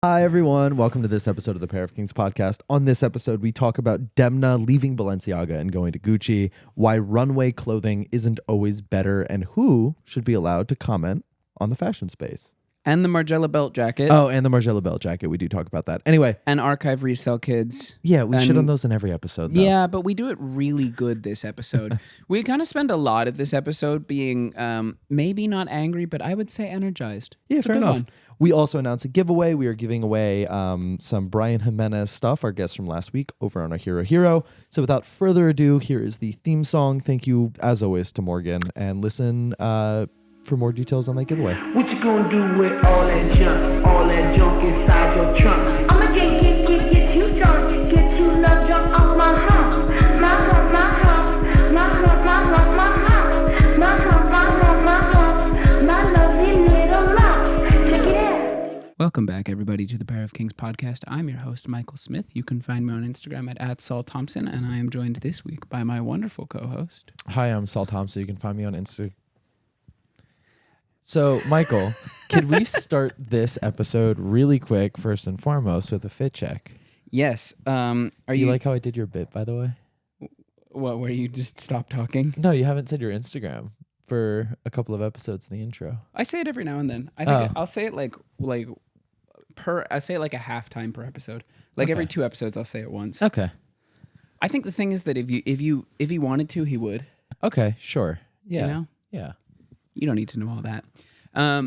Hi, everyone. Welcome to this episode of the Pair of Kings podcast. On this episode, we talk about Demna leaving Balenciaga and going to Gucci, why runway clothing isn't always better, and who should be allowed to comment on the fashion space. And the Margiela belt jacket. Oh, and the Margiela belt jacket. We do talk about that. Anyway. And archive resale kids. Yeah, we shit on those in every episode, though. Yeah, but we do it really good this episode. We kind of spend a lot of this episode being maybe not angry, but I would say energized. Yeah, It's a fair good enough. one. We also announced a giveaway. We are giving away some Brian Jimenez stuff, our guest from last week, over on our Hero. So without further ado, here is the theme song. Thank you, as always, to Morgan. And listen for more details on that giveaway. What you gonna do with all that junk inside your trunk? I'ma get you drunk, get you love drunk off my house, my house, my house, my house, my house, my house, my house, my house, my house, my lovely little mouse. Check it out. Welcome back, everybody, to the Pair of Kings podcast. I'm your host, Michael Smith. You can find me on Instagram at @SaulThompson, and I am joined this week by my wonderful co-host. Hi, I'm Saul Thompson. You can find me on Instagram. So, Michael, could we start this episode really quick, first and foremost, with a fit check? Yes. Do you like how I did your bit, by the way? What, where you just stopped talking? No, you haven't said your Instagram for a couple of episodes in the intro. I say it every now and then. I think I'll say it I say it like a half time per episode. Like every 2 episodes, I'll say it once. Okay. I think the thing is that if he wanted to, he would. Okay, sure. Yeah. You know? Yeah. You don't need to know all that. Are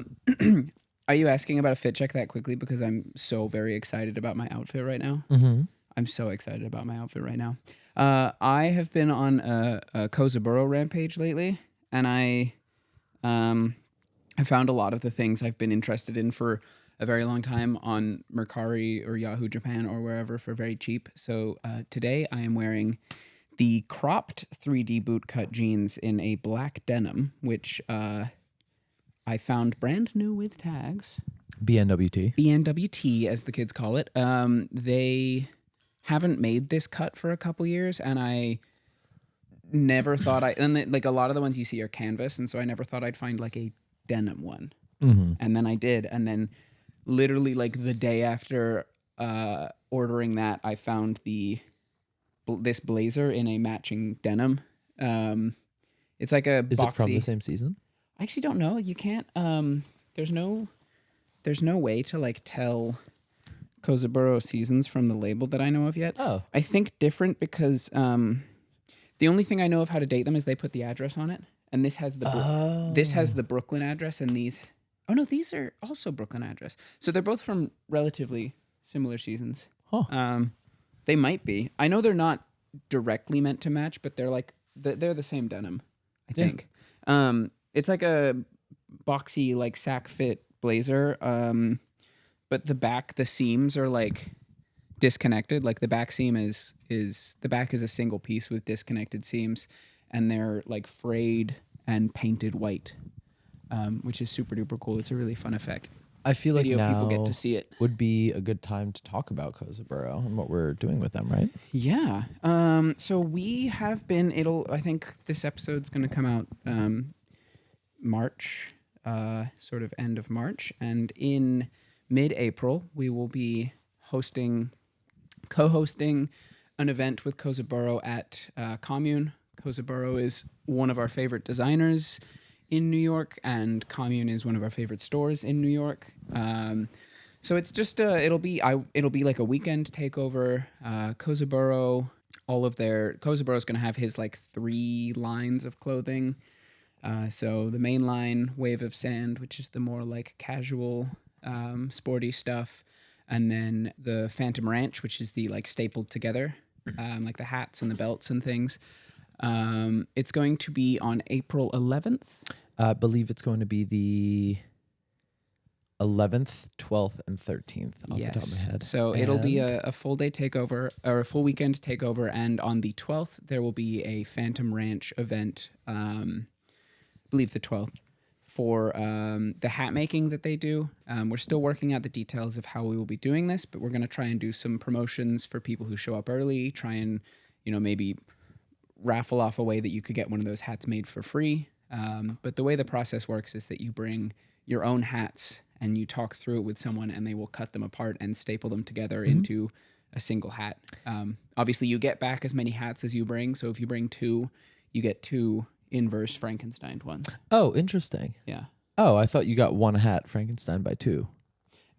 you asking about a fit check that quickly? Because I'm so very excited about my outfit right now. Mm-hmm. I'm so excited about my outfit right now. I have been on a Kosaburo rampage lately, and I found a lot of the things I've been interested in for a very long time on Mercari or Yahoo Japan or wherever for very cheap. So today I am wearing the cropped 3D bootcut jeans in a black denim, which I found brand new with tags. BNWT. BNWT, as the kids call it. They haven't made this cut for a couple years, and I never thought like a lot of the ones you see are canvas, and so I never thought I'd find like a denim one. Mm-hmm. And then I did, and then literally like the day after ordering that, I found this blazer in a matching denim. It's like a Is boxy. it from the same season? I actually don't know. You can't. There's no way to like tell Kozaburo seasons from the label that I know of yet. Oh, I think different because the only thing I know of how to date them is they put the address on it, and this has the Brooklyn address, and these. Oh no, these are also Brooklyn address. So they're both from relatively similar seasons. Huh. They might be. I know they're not directly meant to match, but they're like they're the same denim, I think. It's like a boxy like sack fit blazer, but the seams are like disconnected. Like the back seam is the back is a single piece with disconnected seams, and they're like frayed and painted white, which is super duper cool. It's a really fun effect. I feel like now people get to see it. Would be a good time to talk about Kosaburo and what we're doing with them, right? Yeah. So we have been. I think this episode's going to come out March, sort of end of March, and in mid-April we will be co-hosting an event with Kozaburo at Komune. Kozaburo is one of our favorite designers in New York, and Komune is one of our favorite stores in New York. So it's just it'll be like a weekend takeover. Kozaburo, Kozaburo is going to have his like 3 lines of clothing. So the main line, Wave of Sand, which is the more like casual, sporty stuff, and then the Phantom Ranch, which is the like stapled together, like the hats and the belts and things. It's going to be on April 11th. I believe it's going to be the 11th, 12th, and 13th off the top of my head. So it'll be a full day takeover or a full weekend takeover. And on the 12th, there will be a Phantom Ranch event, I believe the 12th, for the hat making that they do. We're still working out the details of how we will be doing this, but we're going to try and do some promotions for people who show up early, try and, maybe raffle off a way that you could get one of those hats made for free. But the way the process works is that you bring your own hats and you talk through it with someone, and they will cut them apart and staple them together Mm-hmm. into a single hat. Obviously, you get back as many hats as you bring. So if you bring 2, you get 2 inverse Frankenstein ones. Oh, interesting. Yeah. Oh, I thought you got 1 hat Frankenstein by 2.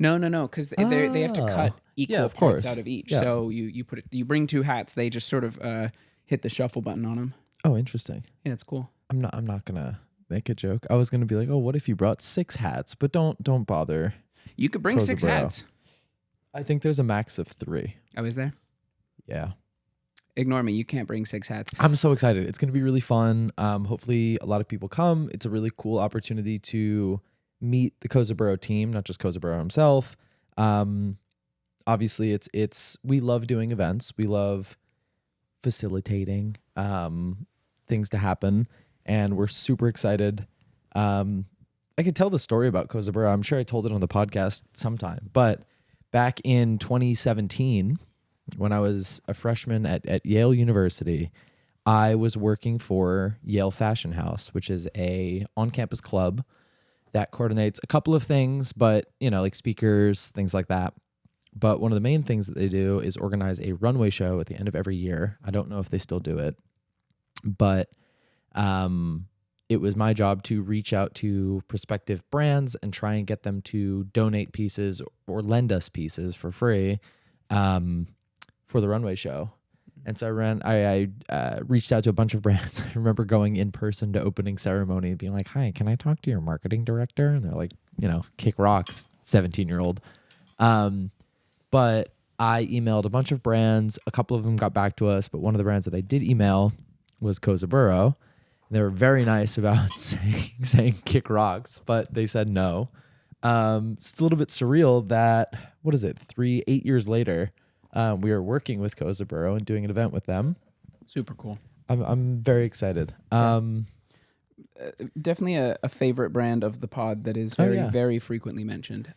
No, because they have to cut equal Yeah, of parts course. out of each. Yeah. So you bring 2 hats. They just sort of hit the shuffle button on them. Oh, interesting. Yeah, it's cool. I'm not gonna make a joke. I was gonna be like, oh, what if you brought 6 hats? But don't bother. You could bring 6 Kozaburo. hats. I think there's a max of 3. I was there. Yeah. Ignore me. You can't bring 6 hats. I'm so excited. It's gonna be really fun. Hopefully a lot of people come. It's a really cool opportunity to meet the Kosaburo team, not just Kosaburo himself. Obviously it's we love doing events. We love facilitating things to happen, and we're super excited. I could tell the story about Kosaburo. I'm sure I told it on the podcast sometime, but back in 2017, when I was a freshman at Yale University, I was working for Yale Fashion House, which is a on-campus club that coordinates a couple of things, but like speakers, things like that. But one of the main things that they do is organize a runway show at the end of every year. I don't know if they still do it, but it was my job to reach out to prospective brands and try and get them to donate pieces or lend us pieces for free for the runway show. And so I reached out to a bunch of brands. I remember going in person to opening ceremony and being like, hi, can I talk to your marketing director? And they're like, kick rocks, 17-year-old. But I emailed a bunch of brands. A couple of them got back to us, but one of the brands that I did email was Kozaburo. They were very nice about saying kick rocks, but they said no. It's a little bit surreal that, 8 years later, we are working with Kosaburo and doing an event with them. Super cool. I'm very excited. Definitely a favorite brand of the pod that is very frequently mentioned.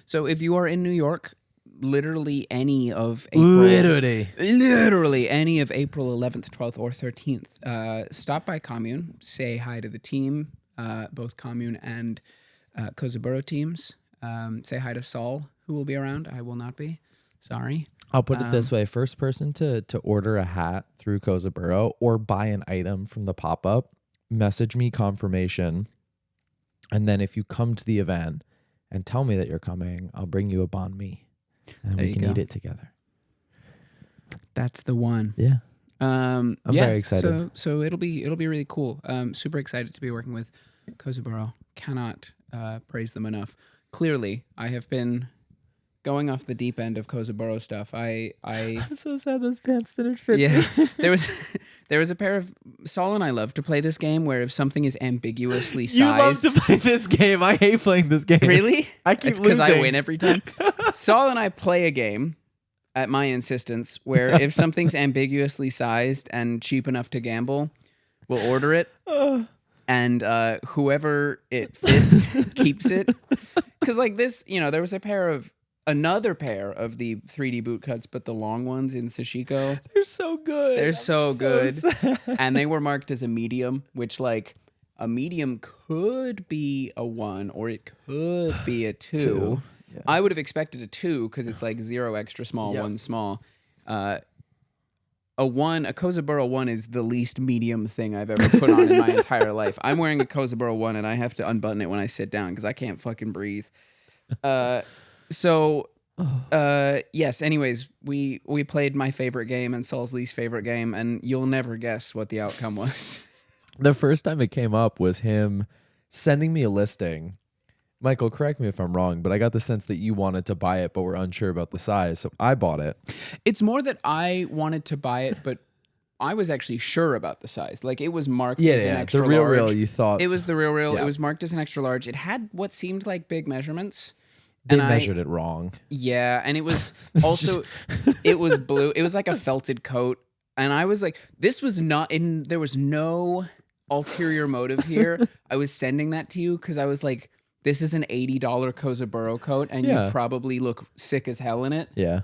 So if you are in New York, literally any of April, literally any of April 11th, 12th, or 13th, stop by Komune, say hi to the team, both Komune and Kozaburo teams. Say hi to Saul, who will be around. I will not be. Sorry. I'll put it this way. First person to order a hat through Kozaburo or buy an item from the pop-up, message me confirmation. And then if you come to the event and tell me that you're coming, I'll bring you a banh mi. And we can eat it together. That's the one. Yeah. I'm very excited. So it'll be really cool. Super excited to be working with Kozaburo. Cannot praise them enough. Clearly, I have been going off the deep end of Kozaburo stuff. I'm so sad those pants didn't fit me. Yeah. there was a pair of Saul and I love to play this game where if something is ambiguously sized. You love to play this game. I hate playing this game. Really? I keep It's because I losing. win every time. Saul and I play a game at my insistence where if something's ambiguously sized and cheap enough to gamble, we'll order it. And whoever it fits keeps it. Because like this, there was another pair of the 3D boot cuts, but the long ones in Sashiko. They're so good. They're so good. sad. And they were marked as a medium, which like a medium could be a 1 or it could be a 2. Yeah. I would have expected a 2 because it's like 0 extra small, Yep. 1 small. A Kozaburo 1 is the least medium thing I've ever put on in my entire life. I'm wearing a Kozaburo 1 and I have to unbutton it when I sit down because I can't fucking breathe. Yes, anyways, we played my favorite game and Saul's least favorite game, and you'll never guess what the outcome was. The first time it came up was him sending me a listing. Michael, correct me if I'm wrong, but I got the sense that you wanted to buy it, but were unsure about the size, so I bought it. It's more that I wanted to buy it, but I was actually sure about the size. Like, it was marked as an extra the real large. you thought It was the real. Yeah. It was marked as an extra large. It had what seemed like big measurements. they and measured it wrong. Yeah, and it was also, it was blue. It was like a felted coat. And I was like, this was not in, there was no ulterior motive here. I was sending that to you because I was like, this is an $80 Kozaburo coat and Yeah. you probably look sick as hell in it. Yeah.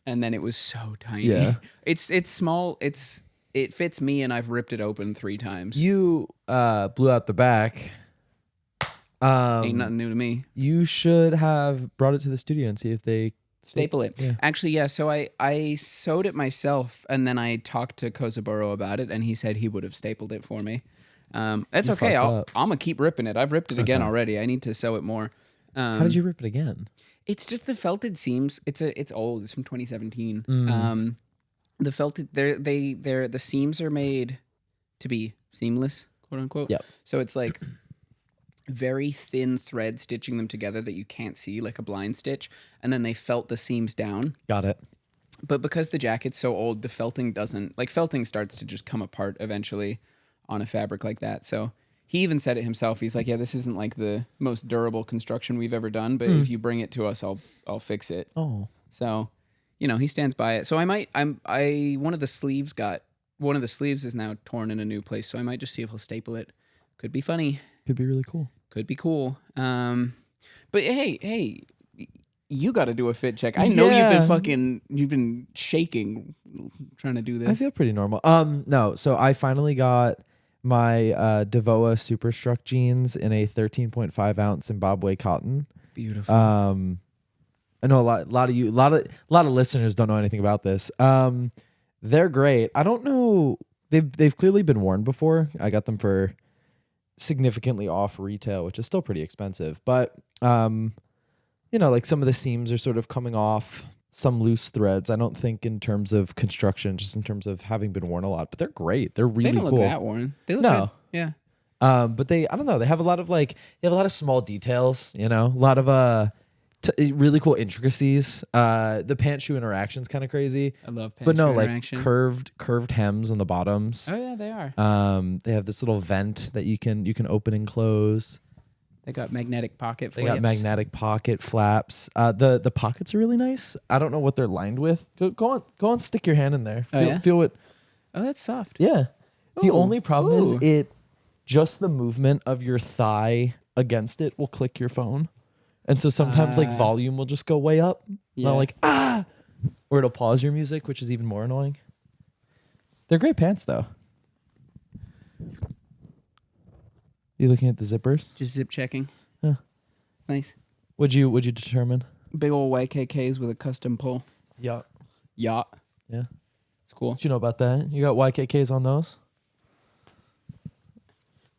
And then it was so tiny. Yeah. It's small. It fits me and I've ripped it open 3 times. You blew out the back. Ain't nothing new to me. You should have brought it to the studio and see if they Staple it. Yeah. Actually, yeah. So I sewed it myself, and then I talked to Kozaburo about it, and he said he would have stapled it for me. That's You okay. fucked I'm up. gonna keep ripping it. I've ripped it again Okay. already. I need to sew it more. How did you rip it again? It's just the felted seams. It's old. It's from 2017. Mm. The felted the seams are made to be seamless, quote unquote. Yep. So it's like very thin thread stitching them together that you can't see, like a blind stitch, and then they felt the seams down. Got it. But because the jacket's so old, the felting doesn't, like, felting starts to just come apart eventually on a fabric like that. So he even said it himself. He's like, yeah, this isn't like the most durable construction we've ever done, but if you bring it to us, I'll fix it. Oh. So, you know, he stands by it. So one of the sleeves is now torn in a new place. So I might just see if he'll staple it. Could be funny. Could be really cool. Could be cool. But hey, you got to do a fit check. I know you've been shaking trying to do this. I feel pretty normal. No, so I finally got my Devoa Superstruck jeans in a 13.5 ounce Zimbabwe cotton. Beautiful. I know a lot of listeners don't know anything about this. They're great. I don't know. They've clearly been worn before. I got them for significantly off retail, which is still pretty expensive. But you know, like some of the seams are sort of coming off, some loose threads. I don't think in terms of construction, just in terms of having been worn a lot. But they're great. They're really they don't cool. look that worn. They look No. good. Yeah. But I don't know. They have a lot of small details. You know, a lot of really cool intricacies. The pant shoe interaction's kind of crazy. I love pant But no, shoe like interaction. curved hems on the bottoms. Oh yeah, they are. They have this little vent that you can open and close. They got magnetic pocket They flaps. got magnetic pocket flaps. The pockets are really nice. I don't know what they're lined with. Go on, stick your hand in there. Oh, yeah? Feel what? Oh, that's soft. Yeah. The Ooh. only problem is Ooh. just the movement of your thigh against it will click your phone. And so sometimes like volume will just go way up. Yeah. Not like, or it'll pause your music, which is even more annoying. They're great pants though. You looking at the zippers? Just zip checking. Huh. Nice. Would you determine? Big old YKKs with a custom pull. Yeah. Yacht. Yeah. It's cool. Did you know about that? You got YKKs on those?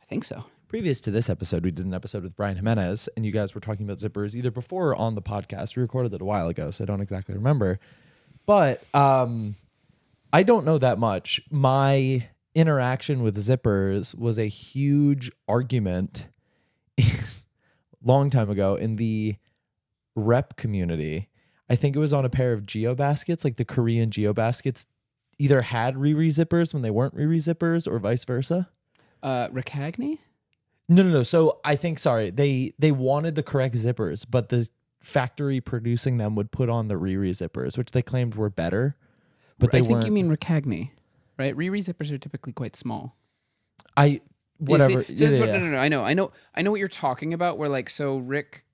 I think so. Previous to this episode, we did an episode with Brian Jimenez, and you guys were talking about zippers either before or on the podcast. We recorded it a while ago, so I don't exactly remember. But I don't know that much. My interaction with zippers was a huge argument long time ago in the rep community. I think it was on a pair of Geo baskets, like the Korean Geo baskets either had Riri zippers when they weren't Riri zippers or vice versa. Ricagni? No. So I think, they wanted the correct zippers, but the factory producing them would put on the Riri zippers, which they claimed were better. But they I think weren't. you mean Ricagni, right? Riri zippers are typically quite small. Whatever. No. I know what you're talking about. Where like, so Rick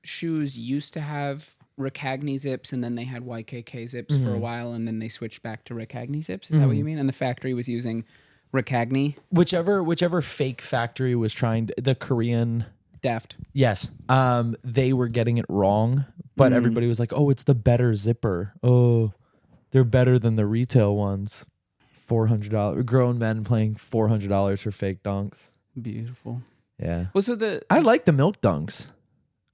shoes used to have Ricagni zips, and then they had YKK zips for a while, and then they switched back to Ricagni zips. Is that what you mean? And the factory was using Ricagni. Whichever fake factory was trying the Korean. Daft. Yes. They were getting it wrong, but everybody was like, "Oh, it's the better zipper. Oh, they're better than the retail ones." $400 grown men paying $400 for fake dunks. Beautiful. Yeah. Well, so I like the milk dunks.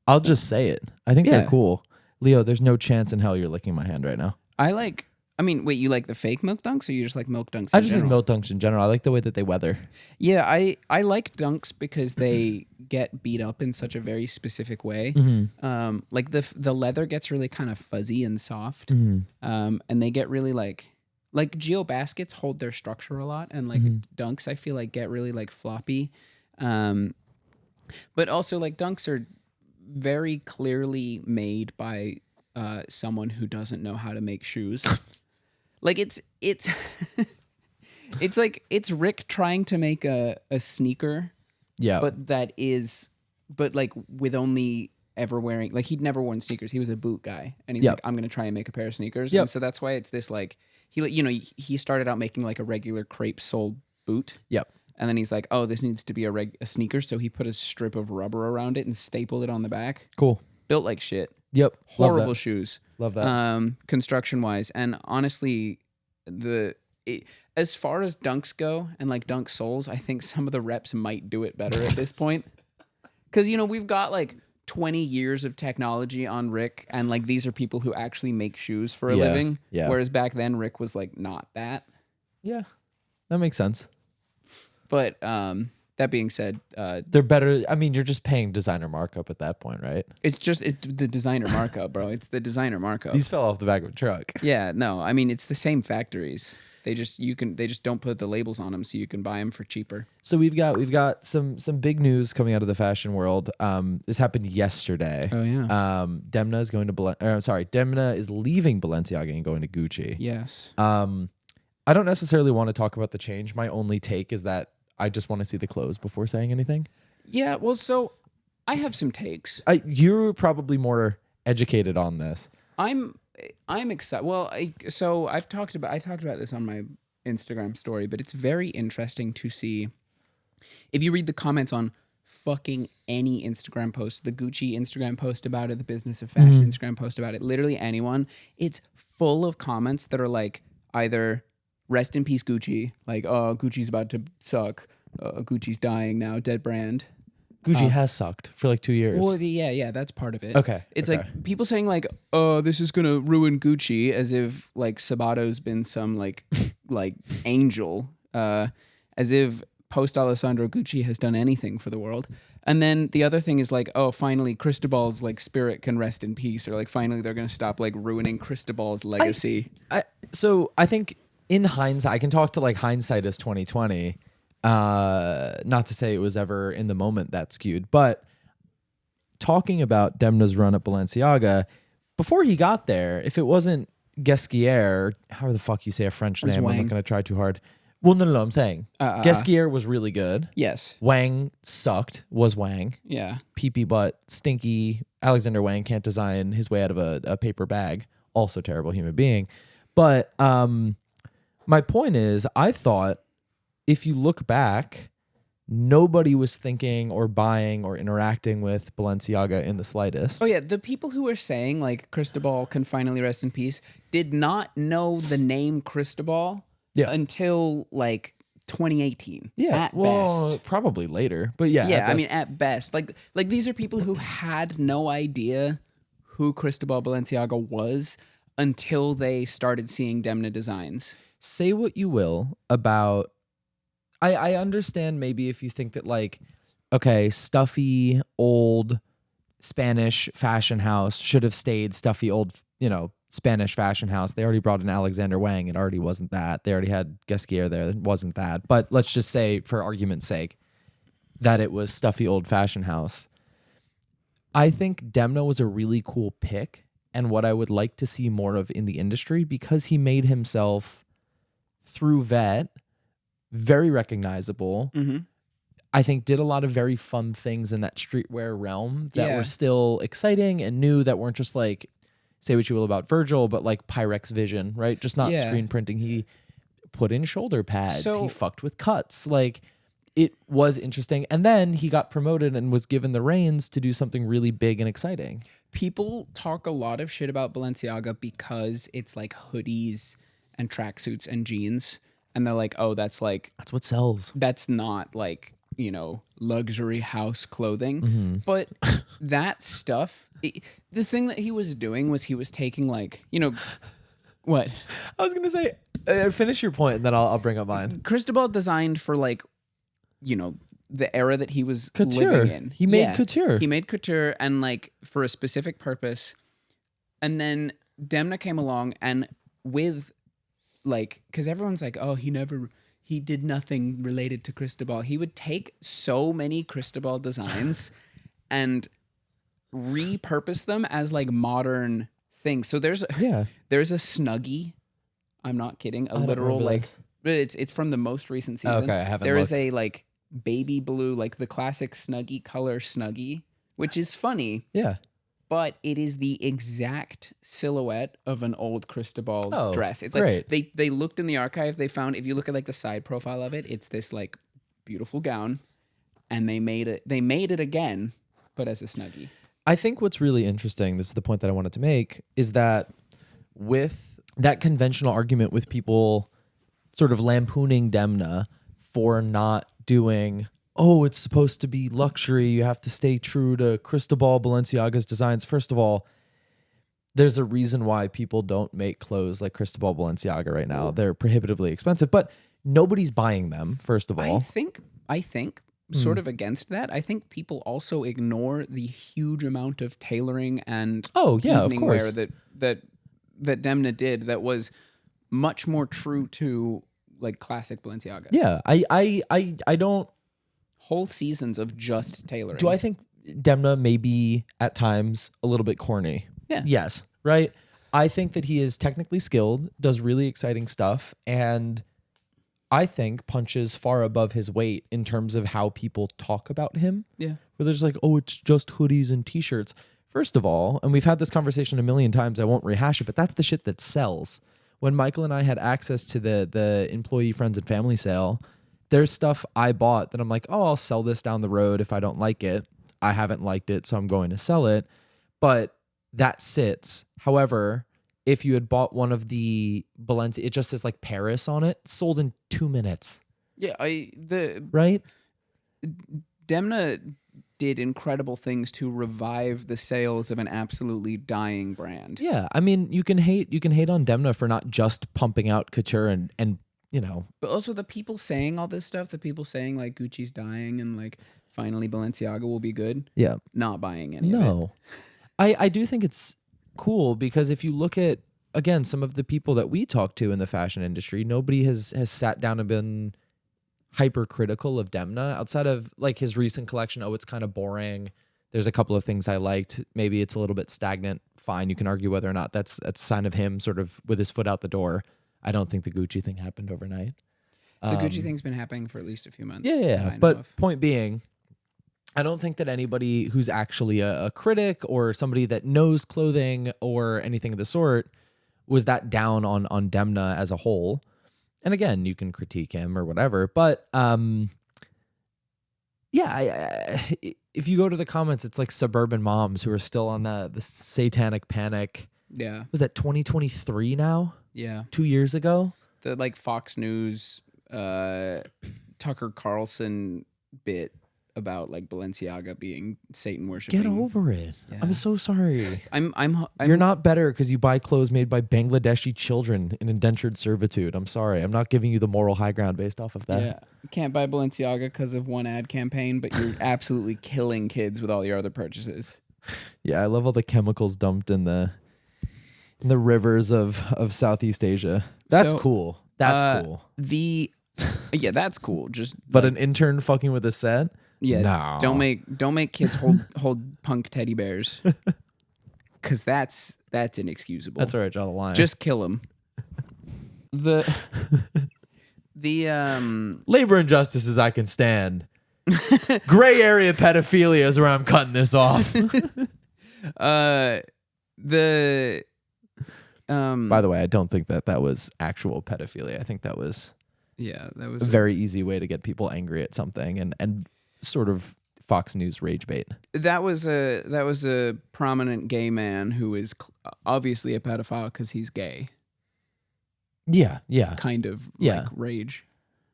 I'll just say it. I think they're cool. Leo, there's no chance in hell you're licking my hand right now. Wait, you like the fake milk dunks, or you just like milk dunks? I just like milk dunks in general. I like the way that they weather. Yeah, I like dunks because they get beat up in such a very specific way. Like the leather gets really kind of fuzzy and soft, and they get really like Geo baskets hold their structure a lot, and like dunks I feel like get really like floppy, but also like dunks are very clearly made by someone who doesn't know how to make shoes. Like it's it's like it's Rick trying to make a sneaker, but like with only ever wearing, like he'd never worn sneakers. He was a boot guy, and he's like, I'm gonna try and make a pair of sneakers. And so that's why it's this like he started out making like a regular crepe sole boot. And then he's like, oh, this needs to be a sneaker. So he put a strip of rubber around it and stapled it on the back. Cool. Built like shit. Yep. Horrible shoes. Love that. Construction wise. And honestly, as far as dunks go and like dunk soles, I think some of the reps might do it better at this point. Because, we've got like 20 years of technology on Rick, and like these are people who actually make shoes for a living. Yeah. Whereas back then, Rick was like not that. Yeah. That makes sense. But that being said, they're better. I mean, you're just paying designer markup at that point, right? it's the designer markup, bro. It's the designer markup. These fell off the back of a truck. Yeah, no, I mean it's the same factories. They just don't put the labels on them, so you can buy them for cheaper. So we've got some big news coming out of the fashion world. This happened yesterday. Oh yeah. Demna is going to Demna is leaving Balenciaga and going to Gucci. Yes. I don't necessarily want to talk about the change. My only take is that I just want to see the clothes before saying anything. Yeah. Well, so I have some takes. You're probably more educated on this. I'm excited. Well, I talked about this on my Instagram story, but it's very interesting to see if you read the comments on fucking any Instagram post, the Gucci Instagram post about it, the Business of Fashion Instagram post about it, literally anyone, it's full of comments that are like either rest in peace Gucci, like, oh, Gucci's about to suck, Gucci's dying now, dead brand. Gucci has sucked for like 2 years. Well, yeah, that's part of it. Okay. It's like people saying like, oh, this is going to ruin Gucci, as if like Sabato's been some like angel, as if post Alessandro Gucci has done anything for the world. And then the other thing is like, oh, finally Cristobal's like spirit can rest in peace, or like finally they're going to stop like ruining Cristobal's legacy. So I think in hindsight, I can talk to like hindsight as 2020. Not to say it was ever in the moment that skewed, but talking about Demna's run at Balenciaga, before he got there, if it wasn't Guesquière, however the fuck you say a French name, Wang. I'm not going to try too hard. Well, no, I'm saying Guesquière was really good. Yes. Wang sucked, was Wang. Yeah. Pee-pee butt, stinky. Alexander Wang can't design his way out of a paper bag. Also terrible human being. But my point is, I thought if you look back, nobody was thinking or buying or interacting with Balenciaga in the slightest. Oh yeah, the people who were saying like Cristobal can finally rest in peace did not know the name Cristobal until like 2018. Yeah, at well, best. probably later, but yeah. Yeah, I mean at best. Like these are people who had no idea who Cristobal Balenciaga was until they started seeing Demna designs. Say what you will about. I understand maybe if you think that like, okay, stuffy old Spanish fashion house should have stayed stuffy old, Spanish fashion house. They already brought in Alexander Wang. It already wasn't that. They already had Guesquière there. It wasn't that. But let's just say, for argument's sake, that it was stuffy old fashion house. I think Demna was a really cool pick and what I would like to see more of in the industry, because he made himself through vet very recognizable. Mm-hmm. I think did a lot of very fun things in that streetwear realm that were still exciting and new, that weren't just like, say what you will about Virgil, but like Pyrex vision, right? Just not screen printing. He put in shoulder pads. He fucked with cuts. Like, it was interesting. And then he got promoted and was given the reins to do something really big and exciting. People talk a lot of shit about Balenciaga because it's like hoodies and tracksuits and jeans. And they're like, oh, that's what sells. That's not like, luxury house clothing. But that stuff, the thing that he was doing was he was taking like, what? I was going to say, finish your point and then I'll bring up mine. Cristobal designed for like, the era that he was living in. He made couture. He made couture and like for a specific purpose. And then Demna came along and with like, because everyone's like, oh, he did nothing related to Cristobal. He would take so many Cristobal designs and repurpose them as like modern things. So there's a Snuggie. I'm not kidding. A literal like, it's from the most recent season. Okay, I haven't There looked. is a like baby blue, like the classic Snuggie color Snuggie, which is funny. Yeah. But it is the exact silhouette of an old Cristobal dress. It's great. like they looked in the archive. They found, if you look at like the side profile of it, it's this like beautiful gown, and they made it again, but as a Snuggie. I think what's really interesting, this is the point that I wanted to make, is that with that conventional argument with people sort of lampooning Demna for not doing, oh, it's supposed to be luxury, you have to stay true to Cristobal Balenciaga's designs. First of all, there's a reason why people don't make clothes like Cristobal Balenciaga right now. They're prohibitively expensive, but nobody's buying them, first of all. I think sort of against that. I think people also ignore the huge amount of tailoring and evening wear that Demna did that was much more true to like classic Balenciaga. Yeah, I don't. Whole seasons of just tailoring. Do I think Demna may be at times a little bit corny? Yeah. Yes, right? I think that he is technically skilled, does really exciting stuff, and I think punches far above his weight in terms of how people talk about him. Yeah. Where there's like, oh, it's just hoodies and t-shirts. First of all, and we've had this conversation a million times, I won't rehash it, but that's the shit that sells. When Michael and I had access to the employee friends and family sale, there's stuff I bought that I'm like, oh, I'll sell this down the road if I don't like it. I haven't liked it, so I'm going to sell it. But that sits. However, if you had bought one of the Balenciaga, it just says like Paris on it, sold in 2 minutes. Yeah, right? Demna did incredible things to revive the sales of an absolutely dying brand. Yeah, I mean, you can hate on Demna for not just pumping out couture and you know, but also the people saying all this stuff, the people saying like Gucci's dying and like finally Balenciaga will be good. Yeah, not buying any of it. I do think it's cool because if you look at, again, some of the people that we talk to in the fashion industry, nobody has sat down and been hypercritical of Demna outside of like his recent collection. Oh, it's kind of boring. There's a couple of things I liked. Maybe it's a little bit stagnant. Fine, you can argue whether or not that's a sign of him sort of with his foot out the door. I don't think the Gucci thing happened overnight. The Gucci thing's been happening for at least a few months. Yeah. But point being, I don't think that anybody who's actually a critic or somebody that knows clothing or anything of the sort was that down on Demna as a whole. And again, you can critique him or whatever, but if you go to the comments, it's like suburban moms who are still on the satanic panic. Yeah. Was that 2023 now? Yeah. 2 years ago? The like Fox News Tucker Carlson bit about like Balenciaga being Satan worshiping. Get over it. Yeah. I'm so sorry. I'm You're not better because you buy clothes made by Bangladeshi children in indentured servitude. I'm sorry. I'm not giving you the moral high ground based off of that. Yeah. You can't buy Balenciaga because of one ad campaign, but you're absolutely killing kids with all your other purchases. Yeah, I love all the chemicals dumped in the rivers of Southeast Asia. That's cool. That's cool. That's cool. Just but an intern fucking with a set? Yeah, no. Don't make kids hold punk teddy bears, because that's inexcusable. That's all right. Draw the line. Just kill them. The labor injustices I can stand. Gray area pedophilia is where I'm cutting this off. By the way, I don't think that was actual pedophilia. I think that was a very easy way to get people angry at something and sort of Fox News rage bait. That was a prominent gay man who is obviously a pedophile because he's gay. Yeah. Kind of like rage.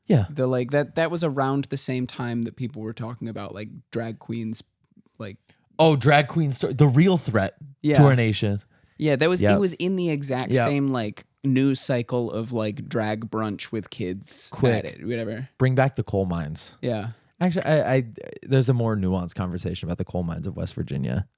Yeah. That was around the same time that people were talking about like drag queens, like drag queen story, the real threat to our nation. Yeah, it was in the exact same like news cycle of like drag brunch with kids. Quick, whatever. Bring back the coal mines. Yeah. Actually, I there's a more nuanced conversation about the coal mines of West Virginia.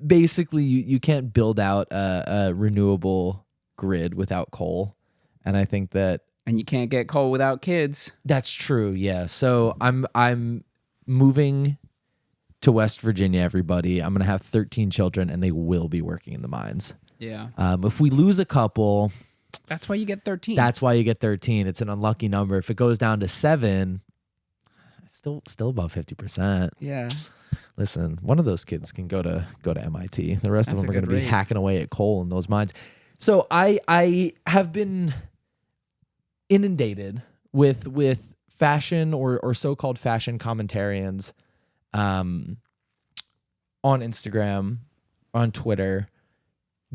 Basically, you can't build out a renewable grid without coal, and I think that you can't get coal without kids. That's true. Yeah. So I'm moving to West Virginia. Everybody, I'm gonna have 13 children, and they will be working in the mines. Yeah. If we lose a couple. That's why you get 13. That's why you get 13. It's an unlucky number. If it goes down to 7, still above 50%. Yeah. Listen, one of those kids can go to MIT. The rest of them are going to be hacking away at coal in those mines. So I have been inundated with fashion or so-called fashion commentarians on Instagram, on Twitter,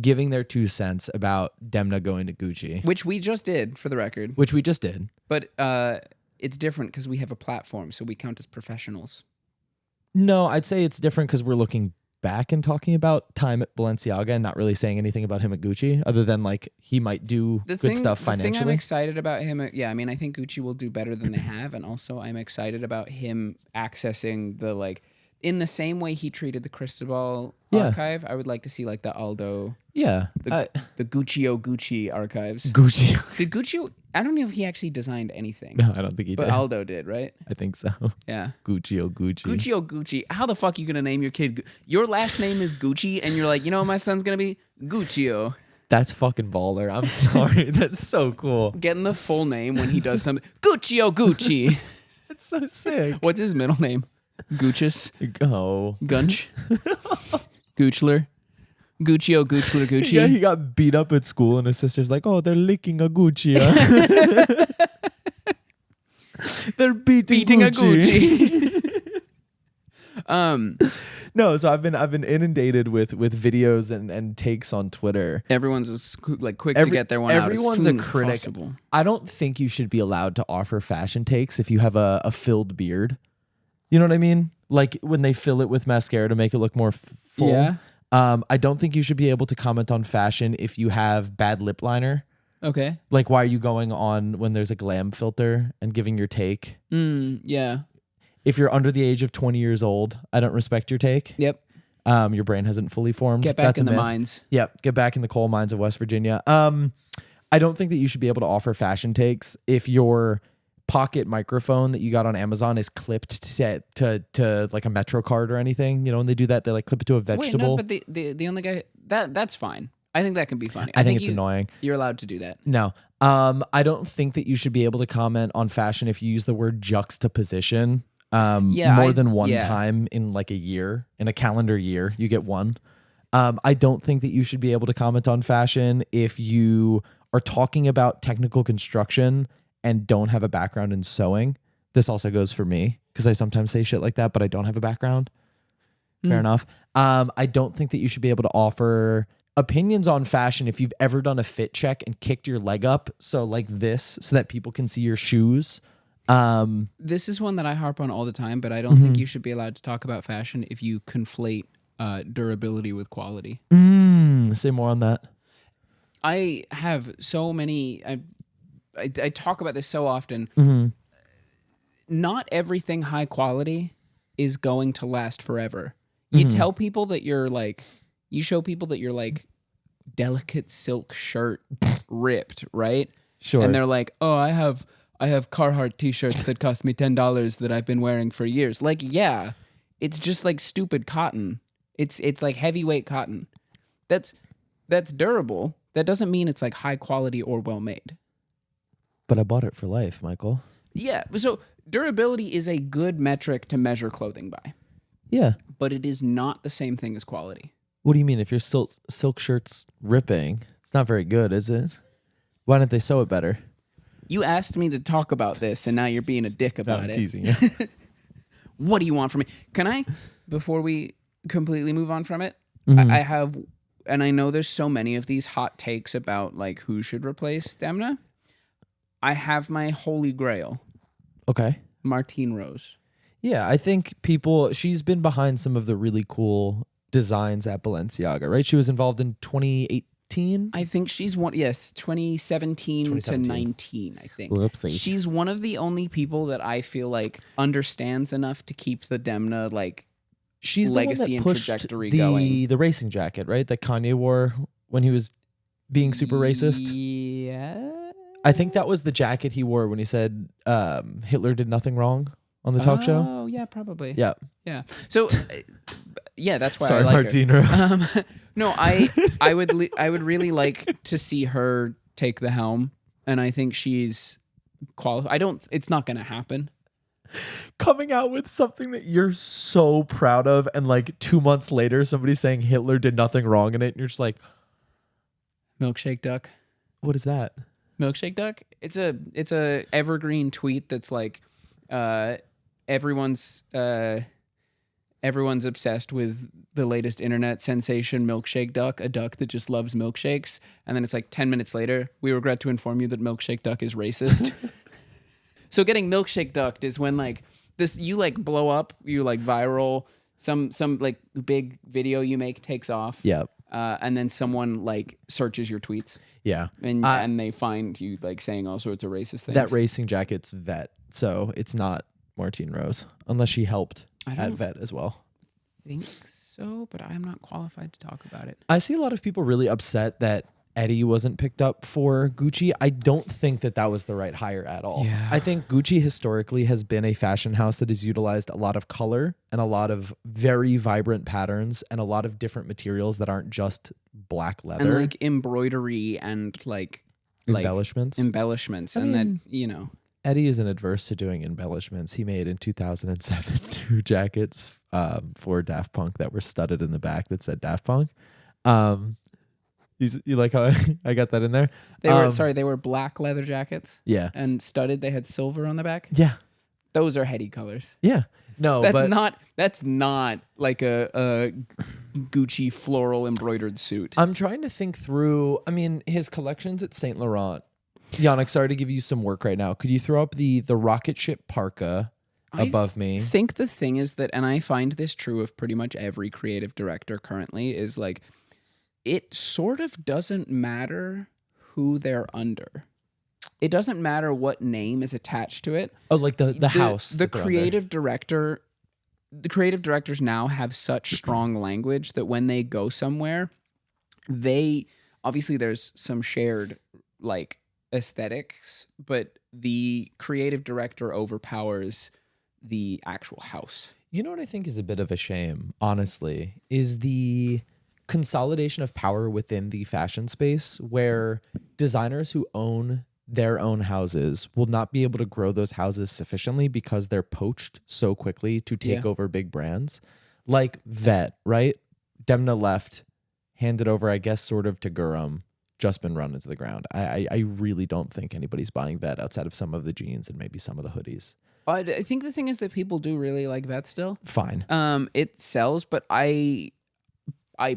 giving their 2 cents about Demna going to Gucci. Which we just did, for the record. Which we just did. But it's different because we have a platform, so we count as professionals. No, I'd say it's different because we're looking back and talking about time at Balenciaga and not really saying anything about him at Gucci, other than like he might do good stuff financially. The thing I'm excited about him, I think Gucci will do better than they have, and also I'm excited about him accessing the like in the same way he treated the Cristobal archive. I would like to see like the Aldo, the Gucci archives. Gucci Did Gucci? I don't know if he actually designed anything. No, I don't think he but did. Aldo did, right? I think so. Yeah. Gucci. How the fuck are you gonna name your kid? Your last name is Gucci, and you're like, you know what my son's gonna be? Guccio. That's fucking baller. I'm sorry. That's so cool. Getting the full name when he does something. Gucci. That's so sick. What's his middle name? Goochus? Oh. Gunch? Goochler? Gucci. Yeah, he got beat up at school and his sister's like, oh, they're licking a Gucci. They're beating Gucci. a Gucci. No, so I've been inundated with videos and takes on Twitter. Everyone's just quick to get their one out. Everyone's a critic. Possible. I don't think you should be allowed to offer fashion takes if you have a filled beard. You know what I mean? Like when they fill it with mascara to make it look more full. Yeah. I don't think you should be able to comment on fashion if you have bad lip liner. Okay. Like, why are you going on when there's a glam filter and giving your take? Yeah. If you're under the age of 20 years old, I don't respect your take. Yep. Your brain hasn't fully formed. Get back in the mines. Yep. Get back in the coal mines of West Virginia. I don't think that you should be able to offer fashion takes if your pocket microphone that you got on Amazon is clipped to like a Metro card or anything. You know, when they do that, they like clip it to a vegetable. Wait, no, but the only guy that's fine. I think that can be funny. I think it's annoying. You're allowed to do that. No. I don't think that you should be able to comment on fashion if you use the word juxtaposition more than one time in like a year, in a calendar year. You get one. I don't think that you should be able to comment on fashion if you are talking about technical construction and don't have a background in sewing. This also goes for me because I sometimes say shit like that, but I don't have a background. Fair enough. I don't think that you should be able to offer opinions on fashion if you've ever done a fit check and kicked your leg up. So like this, so that people can see your shoes. This is one that I harp on all the time, but I don't think you should be allowed to talk about fashion if you conflate durability with quality. Say more on that. I have so many... I talk about this so often. Not everything high quality is going to last forever. You tell people that you're like, you show people that you're like delicate silk shirt ripped, right? Sure. And they're like, oh, I have Carhartt t-shirts that cost me $10 that I've been wearing for years. Like, yeah, it's just like stupid cotton. It's like heavyweight cotton. That's durable. That doesn't mean it's like high quality or well made. But I bought it for life, Michael. Yeah. So durability is a good metric to measure clothing by. Yeah. But it is not the same thing as quality. What do you mean? If your silk shirt's ripping, it's not very good, is it? Why didn't they sew it better? You asked me to talk about this, and now you're being a dick about it. Teasing you. What do you want from me? Can I, before we completely move on from it, I have, and I know there's so many of these hot takes about like who should replace Demna. I have my holy grail. Okay. Martine Rose. Yeah, I think she's been behind some of the really cool designs at Balenciaga, right? She was involved in 2018. I think she's 2017 to 19, I think. Whoopsie. She's one of the only people that I feel like understands enough to keep the Demna like she's legacy the one that and pushed trajectory going. The racing jacket, right? That Kanye wore when he was being super racist. Yeah. I think that was the jacket he wore when he said Hitler did nothing wrong on the talk show. Oh, yeah, probably. Yeah. Yeah. So, yeah, that's why Sorry, I like Martine her. Rose. No, I would really like to see her take the helm, and I think she's qualified. It's not going to happen. Coming out with something that you're so proud of, and like 2 months later, somebody's saying Hitler did nothing wrong in it, and you're just like, Milkshake duck. what is that? Milkshake Duck. It's a evergreen tweet that's like, everyone's obsessed with the latest internet sensation, Milkshake Duck, a duck that just loves milkshakes. And then it's like 10 minutes later, we regret to inform you that Milkshake Duck is racist. So getting Milkshake Ducked is when like this, you like blow up, you like viral, some like big video you make takes off. Yep. And then someone like searches your tweets. Yeah. And they find you like saying all sorts of racist things. That racing jacket's Vet, so it's not Martine Rose, unless she helped at Vet as well. I think so, but I'm not qualified to talk about it. I see a lot of people really upset that Eddie wasn't picked up for Gucci. I don't think that was the right hire at all. Yeah. I think Gucci historically has been a fashion house that has utilized a lot of color and a lot of very vibrant patterns and a lot of different materials that aren't just black leather. And like embroidery and like embellishments. And that, you know. Eddie isn't adverse to doing embellishments. He made in 2007 2 jackets for Daft Punk that were studded in the back that said Daft Punk. You like how I got that in there? They were black leather jackets. Yeah. And studded. They had silver on the back. Yeah. Those are heady colors. Yeah. No, that's not like a Gucci floral embroidered suit. I'm trying to think through. I mean, his collections at Saint Laurent. Yannick, sorry to give you some work right now. Could you throw up the rocket ship parka above me? I think the thing is that, and I find this true of pretty much every creative director currently, is like, it sort of doesn't matter who they're under. It doesn't matter what name is attached to it. Oh, like the house. The creative director. The creative directors now have such strong language that when they go somewhere, they obviously there's some shared like aesthetics, but the creative director overpowers the actual house. You know what I think is a bit of a shame, honestly, is the consolidation of power within the fashion space where designers who own their own houses will not be able to grow those houses sufficiently because they're poached so quickly to take over big brands. Like Vet, right? Demna left, handed over, I guess, sort of to Gurham, just been run into the ground. I really don't think anybody's buying Vet outside of some of the jeans and maybe some of the hoodies. I think the thing is that people do really like Vet still. Fine. It sells, but I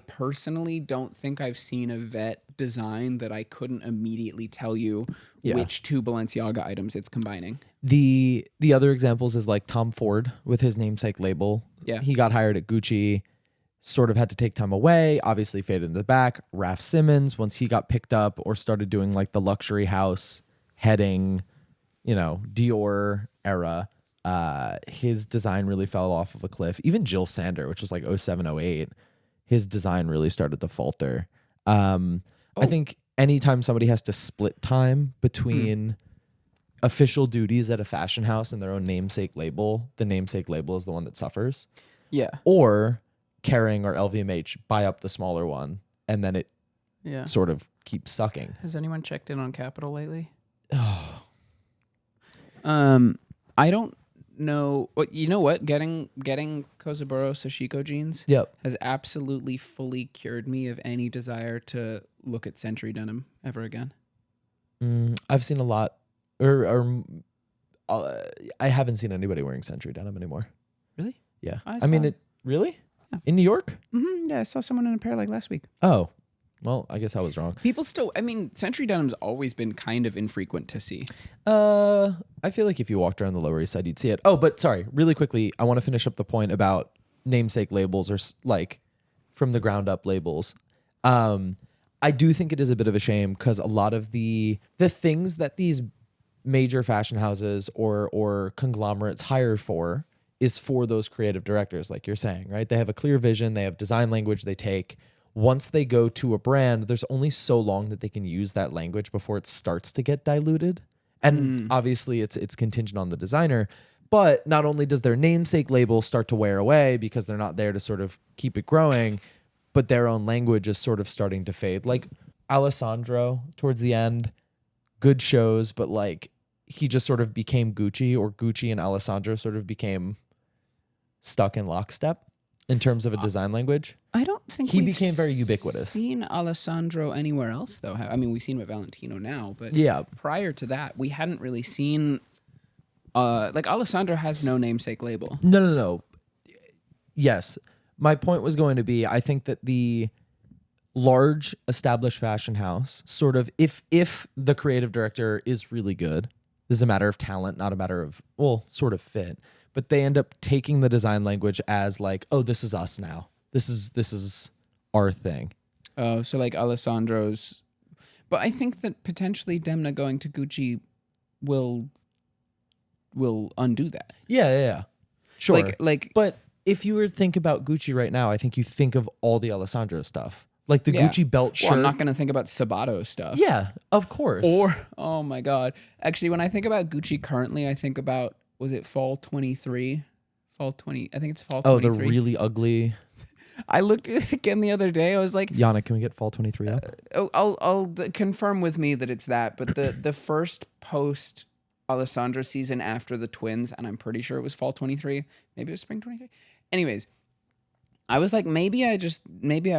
personally don't think I've seen a Vet design that I couldn't immediately tell you which 2 Balenciaga items it's combining. The other examples is like Tom Ford with his namesake label. Yeah. He got hired at Gucci, sort of had to take time away, obviously faded in the back. Raf Simons, once he got picked up or started doing like the luxury house heading, Dior era, his design really fell off of a cliff. Even Jill Sander, which was like 07, 08, his design really started to falter. I think anytime somebody has to split time between official duties at a fashion house and their own namesake label, the namesake label is the one that suffers. Yeah. Or Kering or LVMH buy up the smaller one and then it sort of keeps sucking. Has anyone checked in on Capital lately? I don't know. You know what? Getting Kozaburo Sashiko jeans has absolutely fully cured me of any desire to look at Century denim ever again. I've seen a lot, or I haven't seen anybody wearing Century denim anymore. Really? Yeah. I mean, really? Yeah. In New York? Mm-hmm. Yeah, I saw someone in a pair like last week. Oh. Well, I guess I was wrong. People still, Century denim's always been kind of infrequent to see. I feel like if you walked around the Lower East Side, you'd see it. Oh, but sorry, really quickly, I want to finish up the point about namesake labels or like from the ground up labels. I do think it is a bit of a shame because a lot of the things that these major fashion houses or conglomerates hire for is for those creative directors, like you're saying, right? They have a clear vision, they have design language they take. Once they go to a brand, there's only so long that they can use that language before it starts to get diluted. And obviously it's contingent on the designer, but not only does their namesake label start to wear away because they're not there to sort of keep it growing, but their own language is sort of starting to fade. Like Alessandro towards the end, good shows, but like he just sort of became Gucci, or Gucci and Alessandro sort of became stuck in lockstep. in terms of a design language. I don't think He we've became very ubiquitous. Seen Alessandro anywhere else though. I mean, we've seen him at Valentino now, but Yeah. prior to that, we hadn't really seen. Like Alessandro has no namesake label. No. Yes. My point was going to be, I think that the large established fashion house sort of, if the creative director is really good, this is a matter of talent, not a matter of, well, sort of fit, but they end up taking the design language as like, oh, this is us now. This is our thing. Oh, so like Alessandro's. But I think that potentially Demna going to Gucci will undo that. Yeah. Sure. Like But if you were to think about Gucci right now, I think you think of all the Alessandro stuff. Like the Yeah. Gucci belt shirt. Well, I'm not going to think about Sabato stuff. Yeah, of course. Or, oh my God. Actually, when I think about Gucci currently, I think about, was it fall 23? Fall 20, I think it's fall 23. Oh, the really ugly. I looked at it again the other day. I was like, Yana, can we get fall 23 up? I'll confirm with me that it's that. But the first post Alessandro season after the twins, and I'm pretty sure it was fall 23. Maybe it was spring 23. Anyways, I was like, maybe I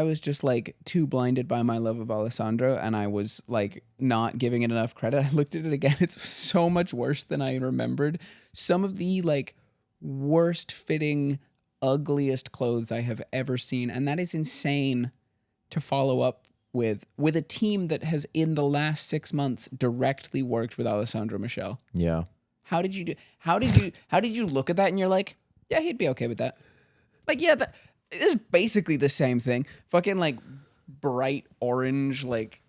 was just like too blinded by my love of Alessandro, and I was like not giving it enough credit. I looked at it again. It's so much worse than I remembered. Some of the like worst fitting, ugliest clothes I have ever seen, and that is insane to follow up with a team that has in the last 6 months directly worked with Alessandro Michel. Yeah. How did you look at that and you're like, yeah, he'd be okay with that. Like, yeah, that is basically the same thing. Fucking like bright orange like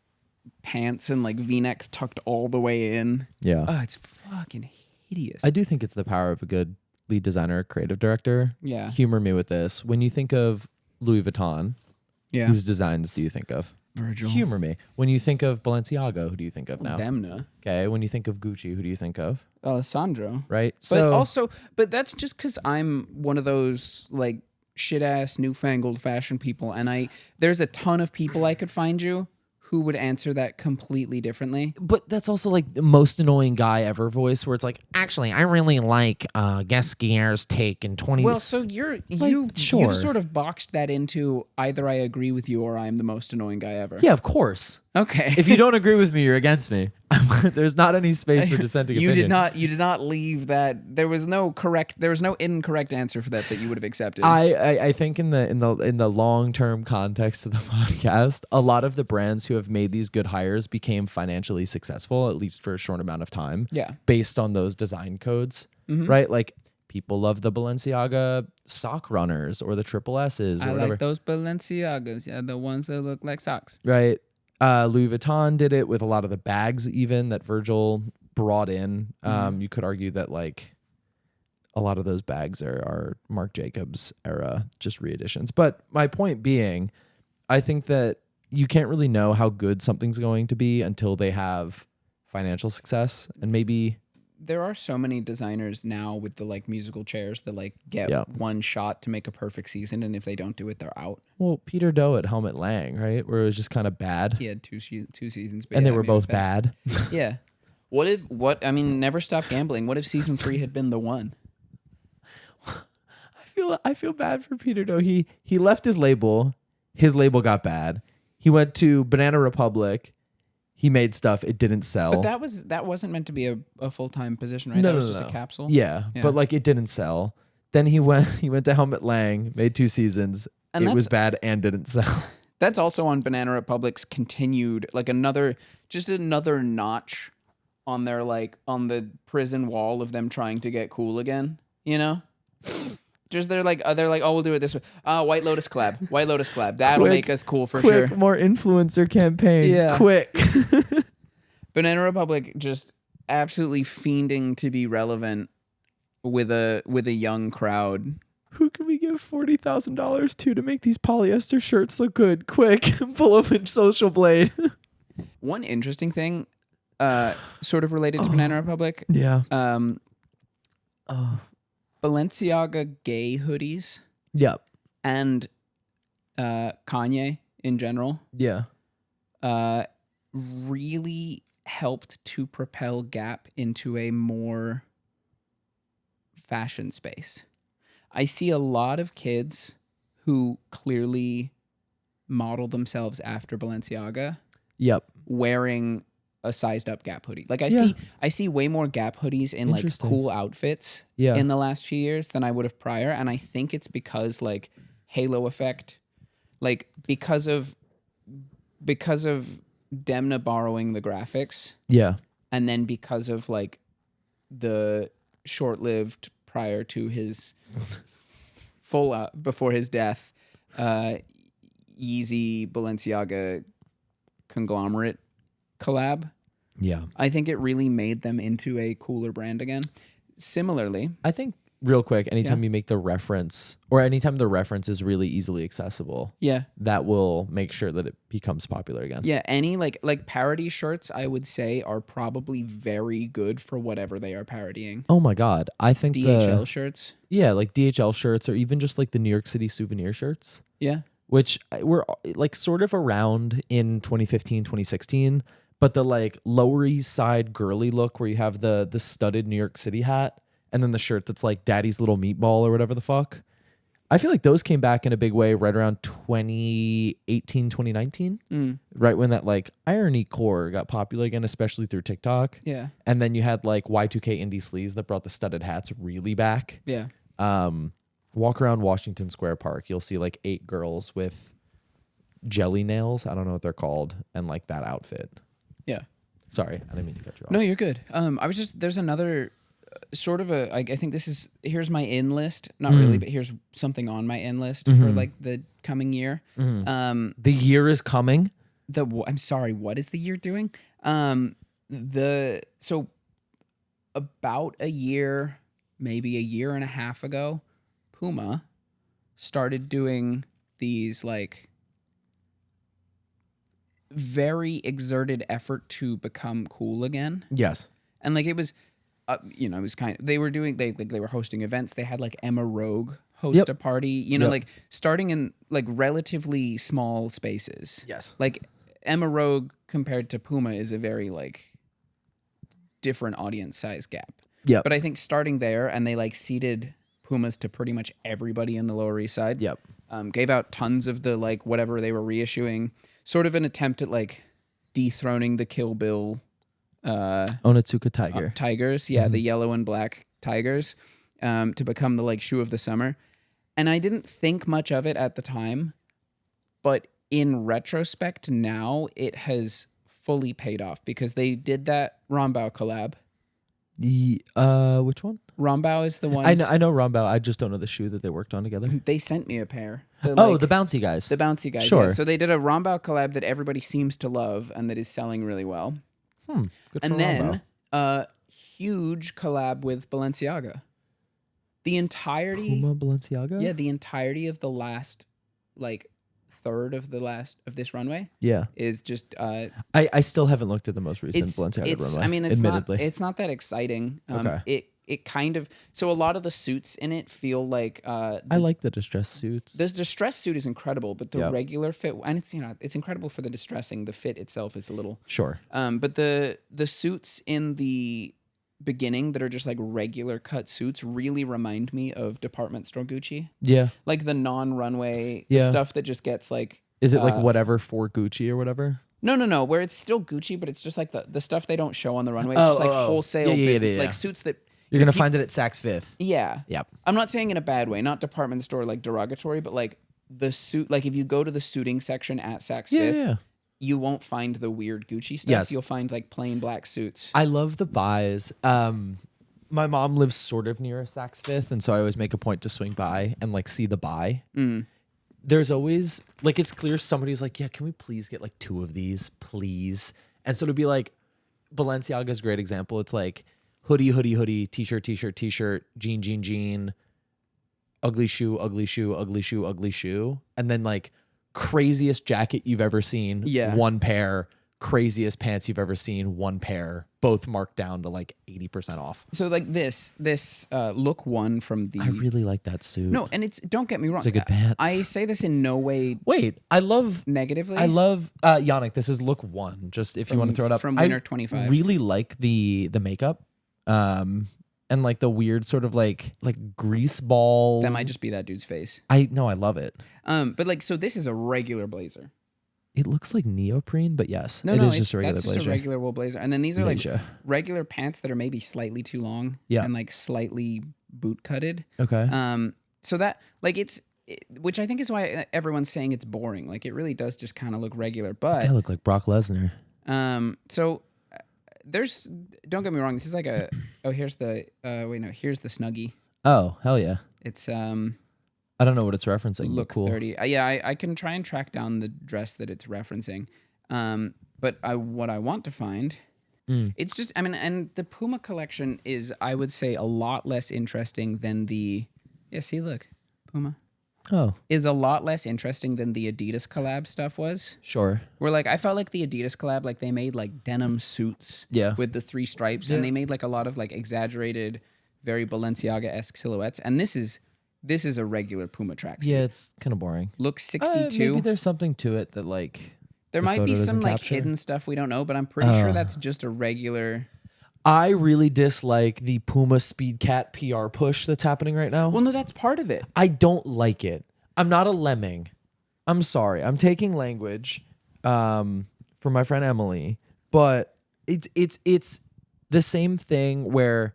pants and like V-necks tucked all the way in. Yeah. Oh, it's fucking hideous. I do think it's the power of a good lead designer, creative director. Yeah. Humor me with this. When you think of Louis Vuitton, Yeah. whose designs do you think of? Virgil. Humor me. When you think of Balenciaga, who do you think of now? Demna. Okay. When you think of Gucci, who do you think of? Alessandro. Right. But that's just because I'm one of those like shit ass newfangled fashion people, and there's a ton of people I could find you who would answer that completely differently. But that's also like the most annoying guy ever voice, where it's like, actually, I really like Gasquier's take in 20. Well, so you've sure. sort of boxed that into either I agree with you or I'm the most annoying guy ever. Yeah, of course. Okay. If you don't agree with me, you're against me. There's not any space for dissenting you opinion. You did not leave that. There was no incorrect answer for that you would have accepted. I think in the long term context of the podcast, a lot of the brands who have made these good hires became financially successful, at least for a short amount of time. Yeah. Based on those design codes, right? Like people love the Balenciaga sock runners or the triple S's or I whatever. like those Balenciagas, yeah, the ones that look like socks. Right. Louis Vuitton did it with a lot of the bags even that Virgil brought in. You could argue that like a lot of those bags are Marc Jacobs era, just reeditions. But my point being, I think that you can't really know how good something's going to be until they have financial success. And maybe There are so many designers now with the like musical chairs that like get one shot to make a perfect season, and if they don't do it, they're out. well, Peter Doe at Helmut Lang, right? Where it was just kind of bad. He had two seasons, but And yeah, they were I mean, it was both bad. Yeah. Never Stop Gambling. What if season 3 had been the one? I feel bad for Peter Doe. He left his label. His label got bad. He went to Banana Republic. He made stuff. It didn't sell. But that wasn't meant to be a full-time position, right? No, that was no, just no. a capsule. Yeah, but like it didn't sell. Then he went to Helmut Lang, made 2 seasons. And it was bad and didn't sell. That's also on Banana Republic's continued, like another notch on their like on the prison wall of them trying to get cool again. You know, just they're like, oh, we'll do it this way. White Lotus collab. That'll make us cool for sure. More influencer campaigns. Yeah. Quick. Banana Republic just absolutely fiending to be relevant with a young crowd. Who can we give $40,000 to make these polyester shirts look good? Quick, pull up a Social Blade. One interesting thing, sort of related to Banana Republic. Yeah. Balenciaga gay hoodies Yep. and Kanye in general Yeah. really helped to propel Gap into a more fashion space. I see a lot of kids who clearly model themselves after Balenciaga Yep. wearing a sized up Gap hoodie. Like Yeah. I see way more Gap hoodies in like Interesting. cool outfits Yeah. in the last few years than I would have prior. And I think it's because like halo effect, like because of Demna borrowing the graphics, Yeah. and then because of like the short-lived prior to his full before his death, Yeezy Balenciaga conglomerate collab. Yeah. I think it really made them into a cooler brand again. Similarly, I think real quick, anytime Yeah. you make the reference or anytime the reference is really easily accessible, yeah, that will make sure that it becomes popular again. yeah, any like parody shirts, I would say, are probably very good for whatever they are parodying. Oh my God. I think DHL shirts, yeah, like DHL shirts or even just like the New York City souvenir shirts, yeah, which were like sort of around in 2015, 2016, but the like Lower East Side girly look where you have the studded New York City hat and then the shirt that's like Daddy's Little Meatball or whatever the fuck. I feel like those came back in a big way right around 2018, 2019, right when that like irony core got popular again, especially through TikTok. yeah, And then you had like Y2K indie sleeves that brought the studded hats really back. yeah. Walk around Washington Square Park, you'll see like 8 girls with jelly nails. I don't know what they're called. And like that outfit. Yeah. Sorry, I didn't mean to cut you off. No, you're good. I was just, there's another sort of I think this is, here's my in list. Not really, but here's something on my in list for like the coming year. The year is coming. I'm sorry, what is the year doing? So about a year, maybe a year and a half ago, Puma started doing these like very exerted effort to become cool again. Yes. And like it was, it was kind of, they were hosting events. They had like Emma Rogue host a party, like starting in like relatively small spaces. Yes. Like Emma Rogue compared to Puma is a very like different audience size gap. Yep. But I think starting there, and they like seeded Pumas to pretty much everybody in the Lower East Side. Yep. Gave out tons of the like whatever they were reissuing, sort of an attempt at like dethroning the Kill Bill Onitsuka Tiger. tigers. Yeah, the yellow and black tigers, to become the like shoe of the summer. And I didn't think much of it at the time, but in retrospect now it has fully paid off because they did that Rombao collab. Which one? Rombao is the one. I know Rombao. I just don't know the shoe that they worked on together. They sent me a pair. The bouncy guys. The bouncy guys. Sure. Yeah. So they did a Rombao collab that everybody seems to love and that is selling really well. Good for And then Rombao. a huge collab with Balenciaga. The entirety. Puma Balenciaga. Yeah, the entirety of the last like third of this runway. Yeah. Is just I still haven't looked at the most recent Balenciaga runway. I mean, admittedly. it's not that exciting. Okay. It kind of, so a lot of the suits in it feel like I like the distressed suits. this distress suit is incredible, but the Yep. regular fit, and it's incredible for the distressing. The fit itself is a little Sure. but the suits in the beginning that are just like regular cut suits really remind me of department store Gucci, Yeah. like the non-runway Yeah. stuff that just gets like. Is it like whatever for Gucci or whatever? No, where it's still Gucci, but it's just like the stuff they don't show on the runway. It's Oh, just like oh, oh. wholesale Yeah, business, yeah. like suits that You're gonna find it at Saks Fifth. Yeah. Yep. I'm not saying in a bad way, not department store like derogatory, but like the suit, like if you go to the suiting section at Saks Fifth, Yeah. you won't find the weird Gucci stuff. Yes. You'll find like plain black suits. I love the buys. My mom lives sort of near Saks Fifth, and so I always make a point to swing by and like see the buy. There's always like it's clear somebody's like, yeah, can we please get like 2 of these, please? And so to be like, Balenciaga's a great example. It's like hoodie, t-shirt, jean, ugly shoe, ugly shoe, and then like craziest jacket you've ever seen, Yeah. 1 pair. Craziest pants you've ever seen, 1 pair, both marked down to like 80% off. So like this look one from the. I really like that suit. No, and it's, don't get me wrong. It's a good pants. I say this in no way Wait, I love negatively. Yannick, this is look 1. Just if you want to throw it up. from Winter I 25. really like the makeup. and like the weird sort of like grease ball. That might just be that dude's face. I love it. But like, so this is a regular blazer. It looks like neoprene, but yes, No, it no, is just a regular that's just blazer. a regular wool blazer. And then these are like Blazer. regular pants that are maybe slightly too long. Yeah. And like slightly boot cutted. Okay. So that like which I think is why everyone's saying it's boring. Like it really does just kind of look regular. But I look like Brock Lesnar. so there's, don't get me wrong. This is like here's the here's the Snuggie. Oh, hell yeah. It's I don't know what it's referencing. But look cool. 30. Yeah, I can try and track down the dress that it's referencing. But what I want to find, it's just, I mean, and the Puma collection is, I would say, a lot less interesting than see, look, Puma. Oh, Is a lot less interesting than the Adidas collab stuff was. sure. Where like I felt like the Adidas collab, like they made like denim suits with the 3 stripes, and they made like a lot of like exaggerated, very Balenciaga-esque silhouettes. And this is a regular Puma tracksuit. Yeah, it's kind of boring. Look 62. Maybe there's something to it that like There the might photo be some doesn't like capture. hidden stuff we don't know, but I'm pretty sure that's just a regular. I really dislike the Puma Speed Cat PR push that's happening right now. Well, no, that's part of it. I don't like it. I'm not a lemming. I'm sorry. I'm taking language from my friend Emily, but it's the same thing where,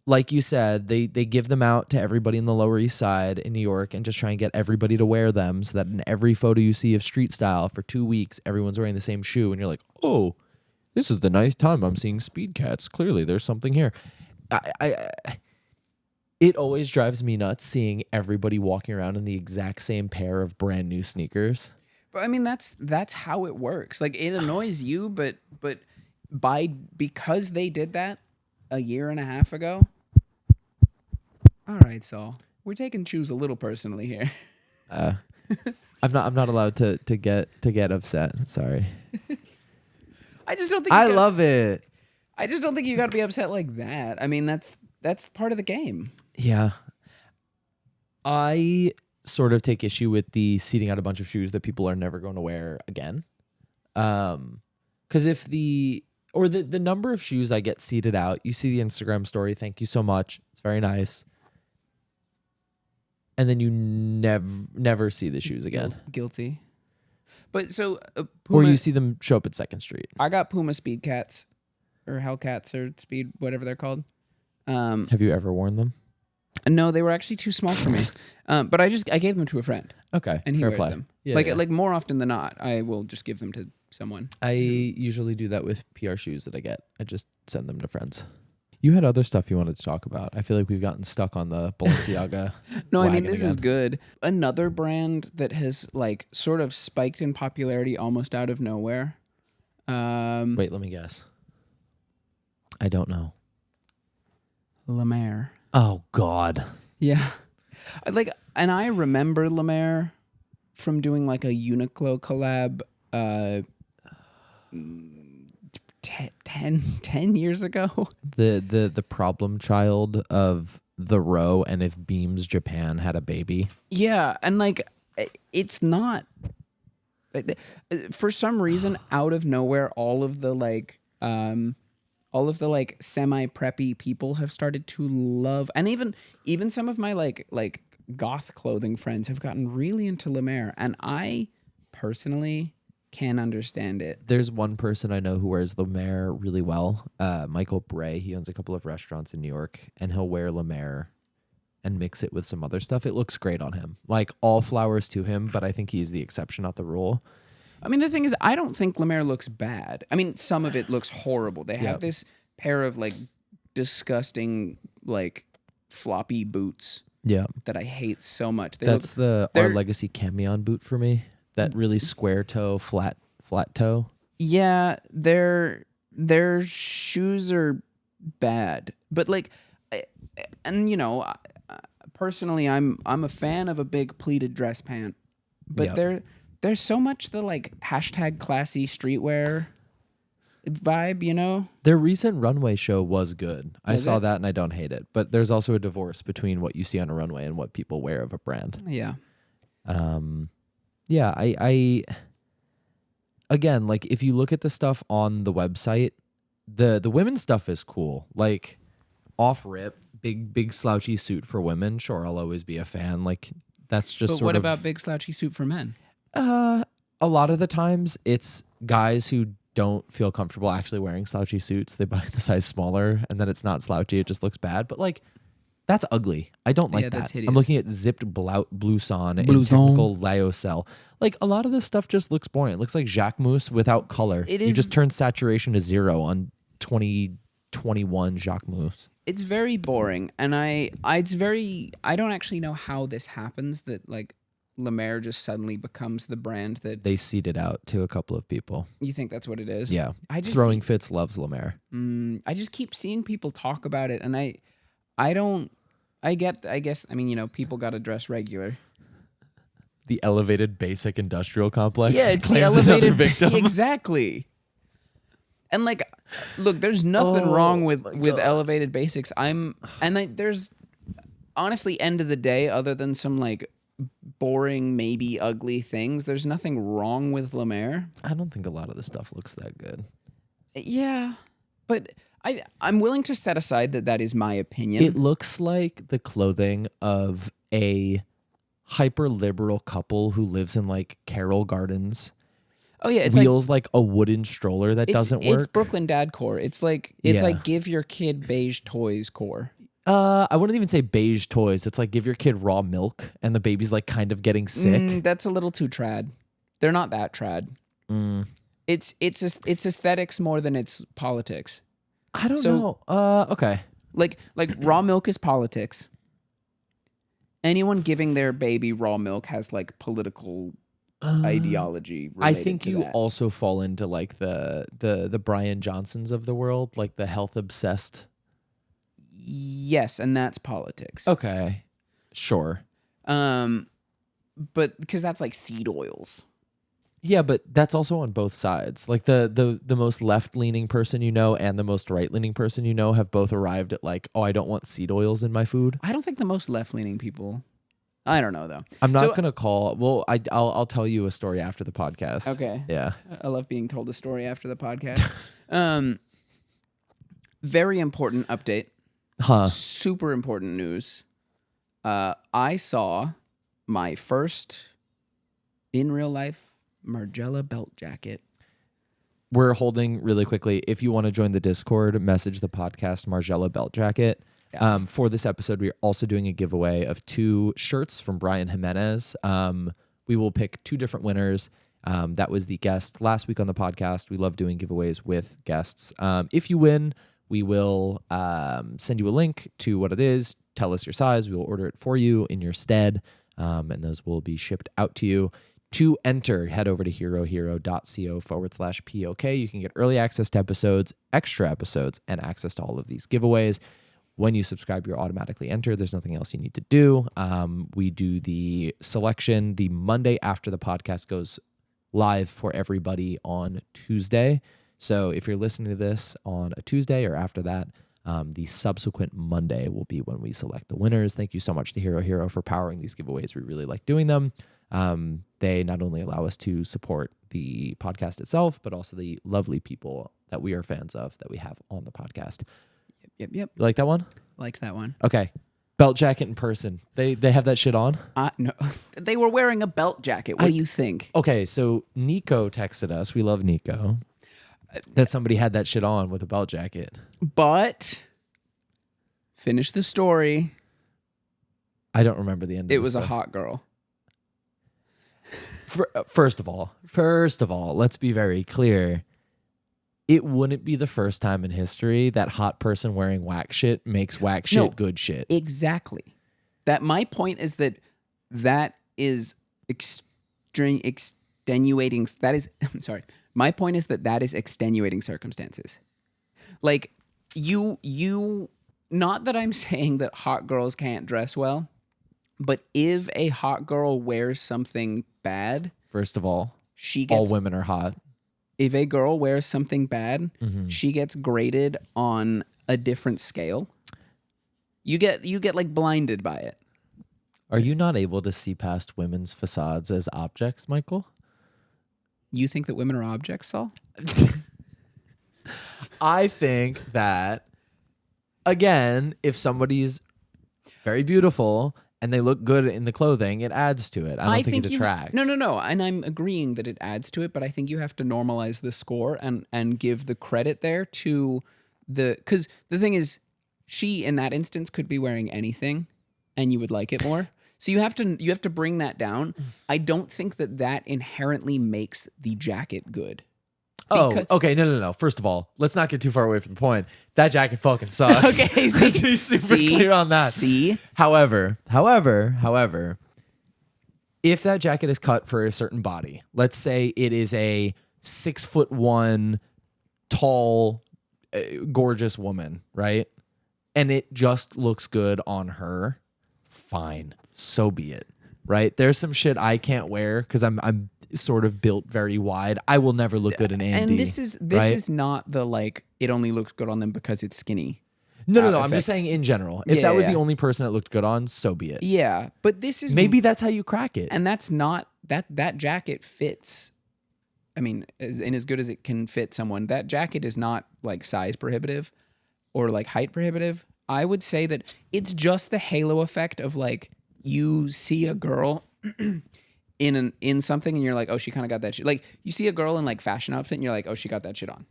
like you said, they give them out to everybody in the Lower East Side in New York and just try and get everybody to wear them so that in every photo you see of street style for 2 weeks, everyone's wearing the same shoe and you're like, oh, this is the ninth time I'm seeing Speed Cats. Clearly there's something here. It always drives me nuts seeing everybody walking around in the exact same pair of brand new sneakers. But I mean, that's how it works. Like it annoys you, but because they did that a year and a half ago. All right, Saul, we're taking shoes a little personally here. I'm not allowed to get upset. Sorry. I just don't think I love it. I just don't think you got to be upset like that. I mean, that's part of the game. Yeah. I sort of take issue with the seeding out a bunch of shoes that people are never going to wear again. Because if the number of shoes I get seeded out, you see the Instagram story, thank you so much. It's very nice. And then you never see the shoes again. Guilty. But so Puma, Or you see them show up at 2nd Street. I got Puma Speed Cats or Hellcats or Speed, whatever they're called. Have you ever worn them? No, they were actually too small for me. But I gave them to a friend. Okay. And he fair wears play. them. Yeah, like more often than not, I will just give them to someone. I usually do that with PR shoes that I get. I just send them to friends. You had other stuff you wanted to talk about. I feel like we've gotten stuck on the Balenciaga. No, I mean, wagon this is again. good. Another brand that has like sort of spiked in popularity almost out of nowhere. Wait, let me guess. I don't know. Lemaire. Oh, God. Yeah. And I remember Lemaire from doing like a Uniqlo collab 10 years ago. The problem child of the row and if Beams Japan had a baby. Yeah, and like it's not for some reason out of nowhere all of the semi preppy people have started to love, and even some of my like goth clothing friends have gotten really into Lemaire, and I personally can understand it. There's one person I know who wears Lemaire really well. Michael Bray. He owns a couple of restaurants in New York, and he'll wear Lemaire and mix it with some other stuff. It looks great on him. Like all flowers to him, but I think he's the exception, not the rule. I mean, the thing is, I don't think Lemaire looks bad. I mean, some of it looks horrible. They have this pair of like disgusting like floppy boots. Yeah, that I hate so much. That's Our Legacy Camion boot for me. That really square toe, flat toe. Yeah, their shoes are bad, but like, and you know, personally, I'm a fan of a big pleated dress pant, but there's so much the like hashtag classy streetwear vibe, you know. Their recent runway show was good. I saw it? that and I don't hate it. But there's also a divorce between what you see on a runway and what people wear of a brand. Yeah. Yeah, I again, like if you look at the stuff on the website, the women's stuff is cool. Like off rip, Big slouchy suit for women. Sure, I'll always be a fan. Like that's just But sort what of about big slouchy suit for men? a lot of the times it's guys who don't feel comfortable actually wearing slouchy suits. They buy the size smaller and then it's not slouchy. It just looks bad. But like that's ugly. I don't like Yeah, that. that's hideous. I'm looking at zipped blouson in Blouson. technical lyocell. Like a lot of this stuff just looks boring. It looks like Jacquemus without color. It You is- just turn saturation to 0 on 2021 Jacquemus. It's very boring, and I don't actually know how this happens. That like Lemaire just suddenly becomes the brand that They seeded out to a couple of people. you think that's what it is. Yeah. I just Throwing Fits loves Lemaire. I just keep seeing people talk about it, and I guess I mean, you know, people got to dress regular. The elevated basic industrial complex. Yeah, it's the claims another elevated victim. exactly. And like, look, there's nothing wrong with elevated basics. There's honestly, end of the day, other than some like boring, maybe ugly things, there's nothing wrong with Lemaire. I don't think a lot of the stuff looks that good. Yeah, but I'm willing to set aside that is my opinion. It looks like the clothing of a hyper liberal couple who lives in like Carroll Gardens. Oh yeah, it's wheels like a wooden stroller that doesn't work. It's Brooklyn Dad core. It's like give your kid beige toys core. I wouldn't even say beige toys. It's like give your kid raw milk and the baby's like kind of getting sick. That's a little too trad. They're not that trad. It's aesthetics more than it's politics. I don't know. Okay. Like raw milk is politics. Anyone giving their baby raw milk has like political ideology. I think to you that. also fall into like the Brian Johnsons of the world, like the health obsessed. Yes, and that's politics. Okay. Sure. But because that's like seed oils. Yeah, but that's also on both sides. Like the most left-leaning person you know and the most right-leaning person you know have both arrived at like, oh, I don't want seed oils in my food. I don't think the most left-leaning people. I don't know though. I'm not gonna call. Well, I'll tell you a story after the podcast. Okay. Yeah. I love being told a story after the podcast. Very important update. Super important news. I saw my first in real life Margiela belt jacket. We're holding really quickly. If you want to join the Discord, message the podcast Margiela belt jacket. Yeah. For this episode, we are also doing a giveaway of 2 shirts from Brian Jimenez. We will pick 2 different winners. That was the guest last week on the podcast. We love doing giveaways with guests. If you win, we will send you a link to what it is. Tell us your size. We will order it for you in your stead, and those will be shipped out to you. To enter, head over to herohero.co/POK. You can get early access to episodes, extra episodes, and access to all of these giveaways. When you subscribe, you're automatically entered. There's nothing else you need to do. We do the selection the Monday after the podcast goes live for everybody on Tuesday. So if you're listening to this on a Tuesday or after that, the subsequent Monday will be when we select the winners. Thank you so much to Hero Hero for powering these giveaways. We really like doing them. They not only allow us to support the podcast itself, but also the lovely people that we are fans of that we have on the podcast. Yep. You like that one? Like that one. Okay. Belt jacket in person. They have that shit on? No. They were wearing a belt jacket. What do you think? Okay, so Nico texted us. We love Nico. That somebody had that shit on with a belt jacket. But finish the story. I don't remember the end of it. It was a hot girl. First of all, let's be very clear. It wouldn't be the first time in history that hot person wearing whack shit makes whack shit good shit. Exactly. That my point is that is extenuating. That is, I'm sorry. My point is that is extenuating circumstances. Like you. Not that I'm saying that hot girls can't dress well, but if a hot girl wears something bad, first of all, she gets all women are hot. If a girl wears something bad, she gets graded on a different scale. You get like blinded by it. Are you not able to see past women's facades as objects, Michael? You think that women are objects, Saul? I think that again, if somebody's very beautiful and they look good in the clothing, it adds to it. I don't think it detracts. No. And I'm agreeing that it adds to it, but I think you have to normalize the score and give the credit there to because the thing is, she in that instance could be wearing anything and you would like it more. So you have to bring that down. I don't think that inherently makes the jacket good. Okay. No. First of all, let's not get too far away from the point. That jacket fucking sucks. Okay, Let's be super clear on that. See? However, if that jacket is cut for a certain body, let's say it is a 6'1" tall, gorgeous woman, right? And it just looks good on her, fine. So be it. Right? There's some shit I can't wear because I'm sort of built very wide. I will never look good in Andy. And this is not the like it only looks good on them because it's skinny. No. I'm just saying in general. If that was the only person it looked good on, so be it. Yeah, but this is maybe that's how you crack it. And that's not that jacket fits. I mean, as good as it can fit someone, that jacket is not like size prohibitive or like height prohibitive. I would say that it's just the halo effect of like you see a girl in something and you're like, oh, she kind of got that shit. Like you see a girl in like fashion outfit and you're like, oh, she got that shit on.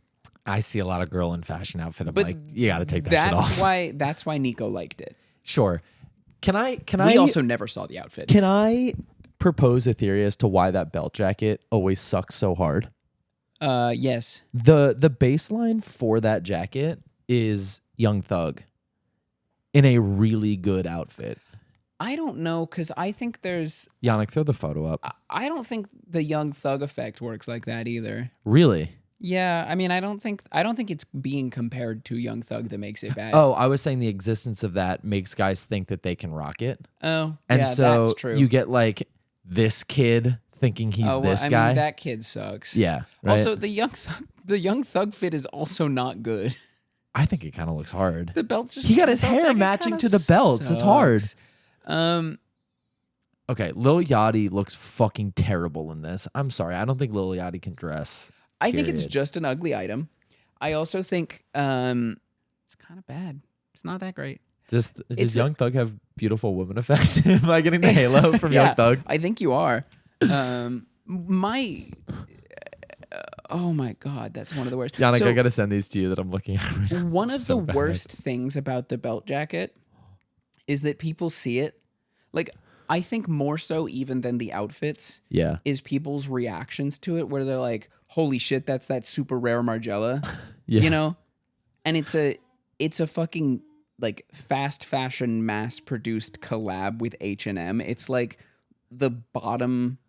I see a lot of girl in fashion outfit. I'm like, you got to take that shit off. That's why Nico liked it. Sure. We also never saw the outfit. Can I propose a theory as to why that belt jacket always sucks so hard? Yes. The baseline for that jacket is Young Thug in a really good outfit. I don't know, because I think there's... Yannick, throw the photo up. I don't think the Young Thug effect works like that either. Really? Yeah, I mean, I don't think it's being compared to Young Thug that makes it bad. Oh, I was saying the existence of that makes guys think that they can rock it. Oh, and yeah, so that's true. You get like this kid thinking he's this guy. I mean, that kid sucks. Yeah. Right? Also, the Young Thug fit is also not good. I think it kind of looks hard. The belt just... He got his hair matching to the belts. It's hard. Okay, Lil Yachty looks fucking terrible in this. I'm sorry. I don't think Lil Yachty can dress. I think it's just an ugly item. I also think it's kind of bad. It's not that great. Does Young Thug have beautiful woman effect? Am I getting the halo from Young Thug? I think you are. Oh my God, that's one of the worst. Yannick, I gotta send these to you that I'm looking at right now. One of the worst things about the belt jacket is that people see it. Like, I think more so even than the outfits is people's reactions to it, where they're like, holy shit, that's that super rare Margiela. You know? And it's a fucking like fast fashion mass produced collab with H&M. It's like the bottom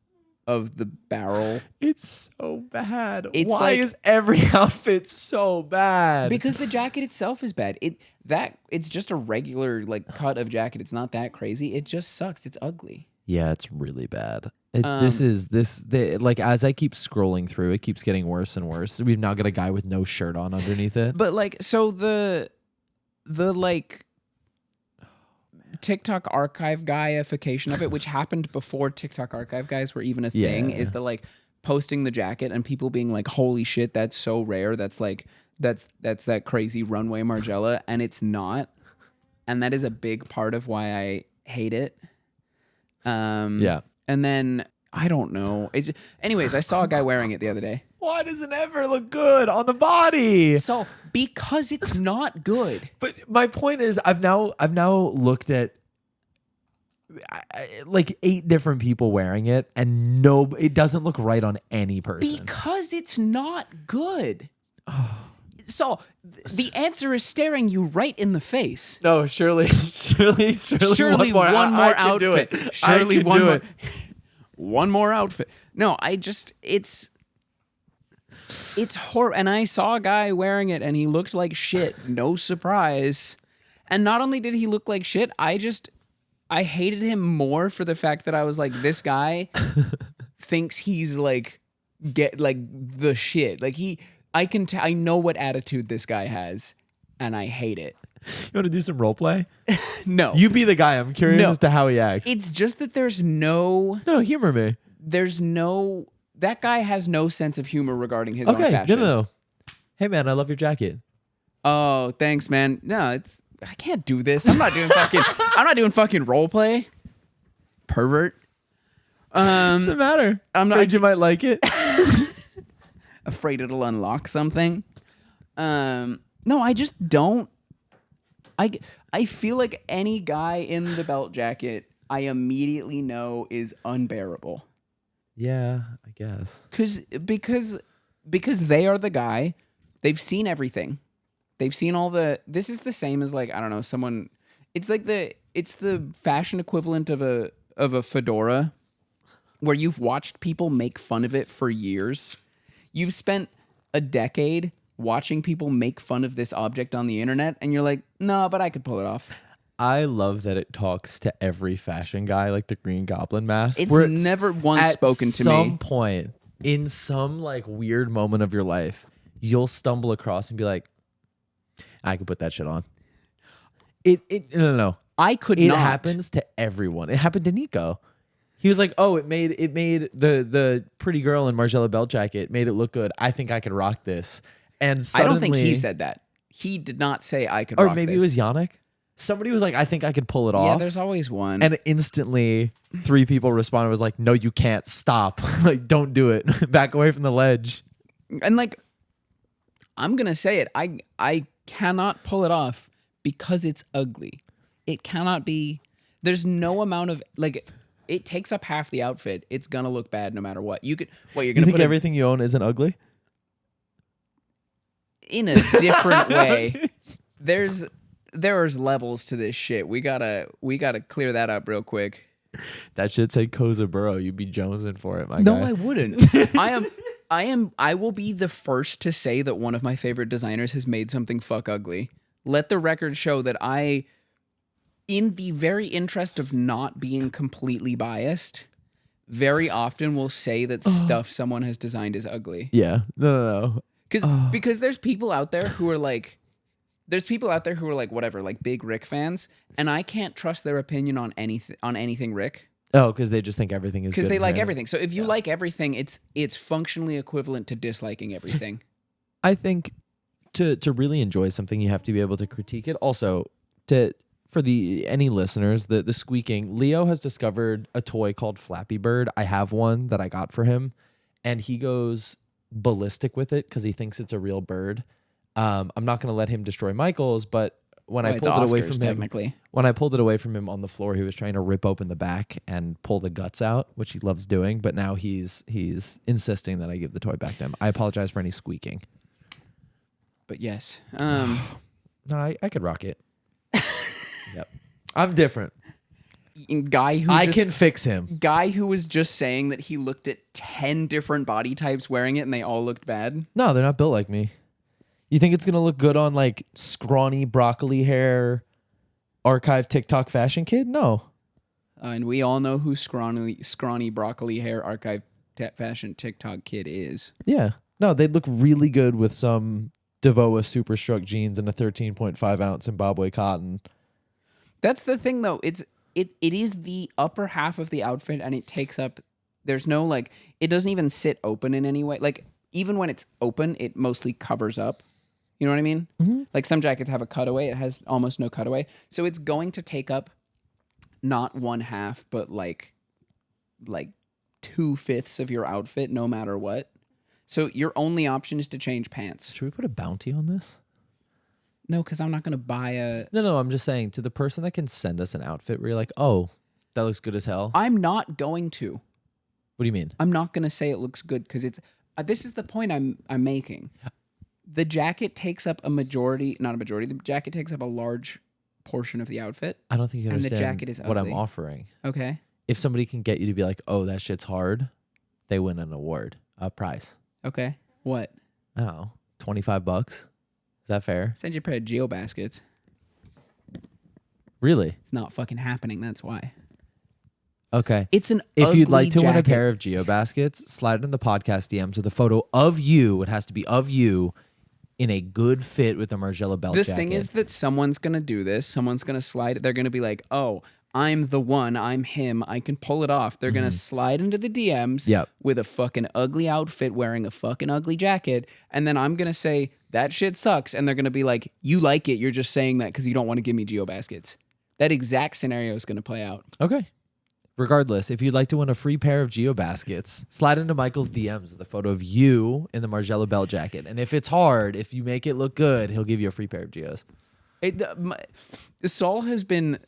of the barrel. It's so bad. It's Why is every outfit so bad? Because the jacket itself is bad. It's just a regular like cut of jacket. It's not that crazy. It just sucks. It's ugly. Yeah, it's really bad. Like as I keep scrolling through, it keeps getting worse and worse. We've now got a guy with no shirt on underneath it. But like, so the like TikTok archive guyification of it, which happened before TikTok archive guys were even a thing, is the like posting the jacket and people being like, holy shit, that's so rare. That's like, that's that crazy runway Margiela. And it's not. And that is a big part of why I hate it. And then I don't know. Anyways, I saw a guy wearing it the other day. Why does it ever look good on the body? So because it's not good. But my point is, I've now looked at like 8 different people wearing it, and it doesn't look right on any person because it's not good. So the answer is staring you right in the face. No, surely one more outfit. Surely one more outfit. No, it's horrible. And I saw a guy wearing it and he looked like shit. No surprise. And not only did he look like shit, I hated him more for the fact that I was like, this guy thinks he's like the shit. Like I know what attitude this guy has, and I hate it. You want to do some role play? No. You be the guy. I'm curious as to how he acts. It's just that there's no humor me. That guy has no sense of humor regarding his own fashion. No. Hey man, I love your jacket. Oh, thanks, man. No, I can't do this. I'm not doing fucking role play. Pervert. What's the matter? I'm not. Afraid you might like it. Afraid it'll unlock something. No, I just don't. I feel like any guy in the belt jacket, I immediately know is unbearable. Yeah, I guess. Because they are the guy. They've seen everything. They've seen all the. This is the same as like, I don't know, someone. It's like it's the fashion equivalent of a fedora, where you've watched people make fun of it for years. You've spent a decade watching people make fun of this object on the internet, and you're like, no, but I could pull it off. I love that it talks to every fashion guy, like the Green Goblin mask. It's never once spoken to me. At some point, in some like weird moment of your life, you'll stumble across and be like, I could put that shit on. No. I could not. It happens to everyone. It happened to Nico. He was like, oh, it made the pretty girl in Margiela belt jacket, made it look good. I think I could rock this. And suddenly, I don't think he said that. He did not say I could rock this. Or maybe it was Yannick. Somebody was like, I think I could pull it off. Yeah, there's always one. And instantly 3 people responded, was like, no, you can't. Stop. Like, don't do it. Back away from the ledge. And like, I'm going to say it. I cannot pull it off because it's ugly. It cannot be. There's no amount of like. It takes up half the outfit. It's gonna look bad no matter what. You're gonna think put everything you own isn't ugly? In a different way. There's levels to this shit. We gotta clear that up real quick. That shit say Kosaburo. You'd be jonesing for it, my guy. No, I wouldn't. I will be the first to say that one of my favorite designers has made something fuck ugly. Let the record show that I, in the very interest of not being completely biased, very often will say that stuff someone has designed is ugly. Yeah. No. Because there's people out there who are like, whatever, like big Rick fans, and I can't trust their opinion on anything Rick. Oh, because they just think everything is good. Because they like everything. So if you like everything, it's functionally equivalent to disliking everything. I think to really enjoy something, you have to be able to critique it. Also, for any listeners, the squeaking, Leo has discovered a toy called Flappy Bird. I have one that I got for him, and he goes ballistic with it because he thinks it's a real bird. I'm not going to let him destroy Michael's, but when I pulled it away from him, when I pulled it away from him on the floor, he was trying to rip open the back and pull the guts out, which he loves doing. But now he's insisting that I give the toy back to him. I apologize for any squeaking. But yes, no, I could rock it. Yep, I'm different. Guy who I can fix him. Guy who was just saying that he looked at 10 different body types wearing it and they all looked bad. No, they're not built like me. You think it's gonna look good on like scrawny broccoli hair, archive TikTok fashion kid? No. And we all know who scrawny broccoli hair archive fashion TikTok kid is. Yeah. No, they'd look really good with some Devoa Superstruck jeans and a 13.5 ounce Zimbabwe cotton. That's the thing, though. It is the upper half of the outfit, and it takes up. There's no like. It doesn't even sit open in any way. Like even when it's open, it mostly covers up. You know what I mean? Mm-hmm. Like some jackets have a cutaway. It has almost no cutaway, so it's going to take up not one half, but like 2/5 of your outfit, no matter what. So your only option is to change pants. Should we put a bounty on this? No, because I'm not going to buy a... No, I'm just saying, to the person that can send us an outfit where you're like, oh, that looks good as hell. I'm not going to. What do you mean? I'm not going to say it looks good because it's... this is the point I'm making. The jacket takes up the jacket takes up a large portion of the outfit. I don't think you understand and the jacket is what ugly. I'm offering. Okay. If somebody can get you to be like, oh, that shit's hard, they win an award, a prize. Okay. What? Oh, $25. Is that fair? Send you a pair of Geo baskets. Really? It's not fucking happening. That's why. Okay. It's an If ugly you'd like to jacket. win a pair of Geo baskets, slide in the podcast DMs with a photo of you. It has to be of you in a good fit with a Margiela belt jacket. The thing is that someone's going to do this. Someone's going to slide it. They're going to be like, oh, I'm the one, I'm him, I can pull it off. They're gonna slide into the DMs Yep. with a fucking ugly outfit, wearing a fucking ugly jacket, and then I'm gonna say that shit sucks, and they're gonna be like, you like it, you're just saying that because you don't want to give me GeoBaskets. That exact scenario is gonna play out. Okay. Regardless, if you'd like to win a free pair of GeoBaskets, slide into Michael's DMs with a photo of you in the Margiela belt jacket. And if it's hard, if you make it look good, he'll give you a free pair of Geos. Saul has been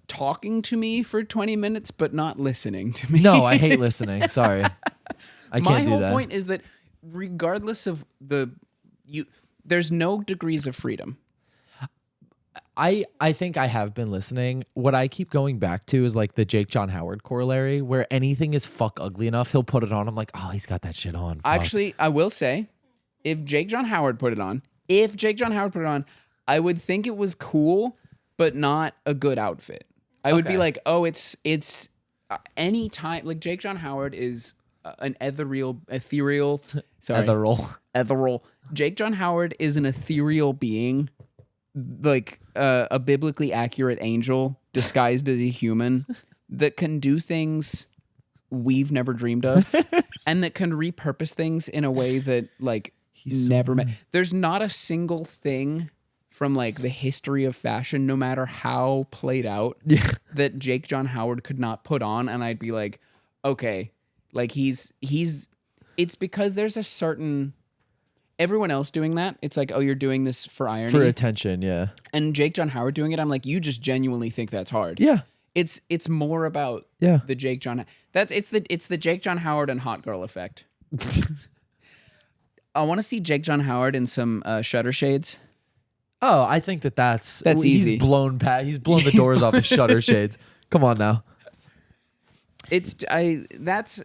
talking to me for 20 minutes, but not listening to me. No, I hate listening. Sorry. I can't My do whole that. point is that regardless of there's no degrees of freedom. I think I have been listening. What I keep going back to is like the Jake John Howard corollary, where anything is fuck ugly enough, he'll put it on. I'm like, oh, he's got that shit on. Fuck. Actually, I will say, if Jake John Howard put it on, I would think it was cool, but not a good outfit. I would be like, oh, it's any time. Like Jake John Howard is an ethereal. Jake John Howard is an ethereal being, like a biblically accurate angel disguised as a human that can do things we've never dreamed of, and that can repurpose things in a way that like he's never met. There's not a single thing from like the history of fashion, no matter how played out, that Jake John Howard could not put on, and I'd be like, okay, like he's. It's because there's a certain. Everyone else doing that, it's like, oh, you're doing this for irony. For attention, yeah. And Jake John Howard doing it, I'm like, you just genuinely think that's hard. Yeah. It's more about the Jake John. It's the Jake John Howard and hot girl effect. I want to see Jake John Howard in some shutter shades. Oh, I think that's easy. He's blown the doors off his shutter shades. Come on now. That's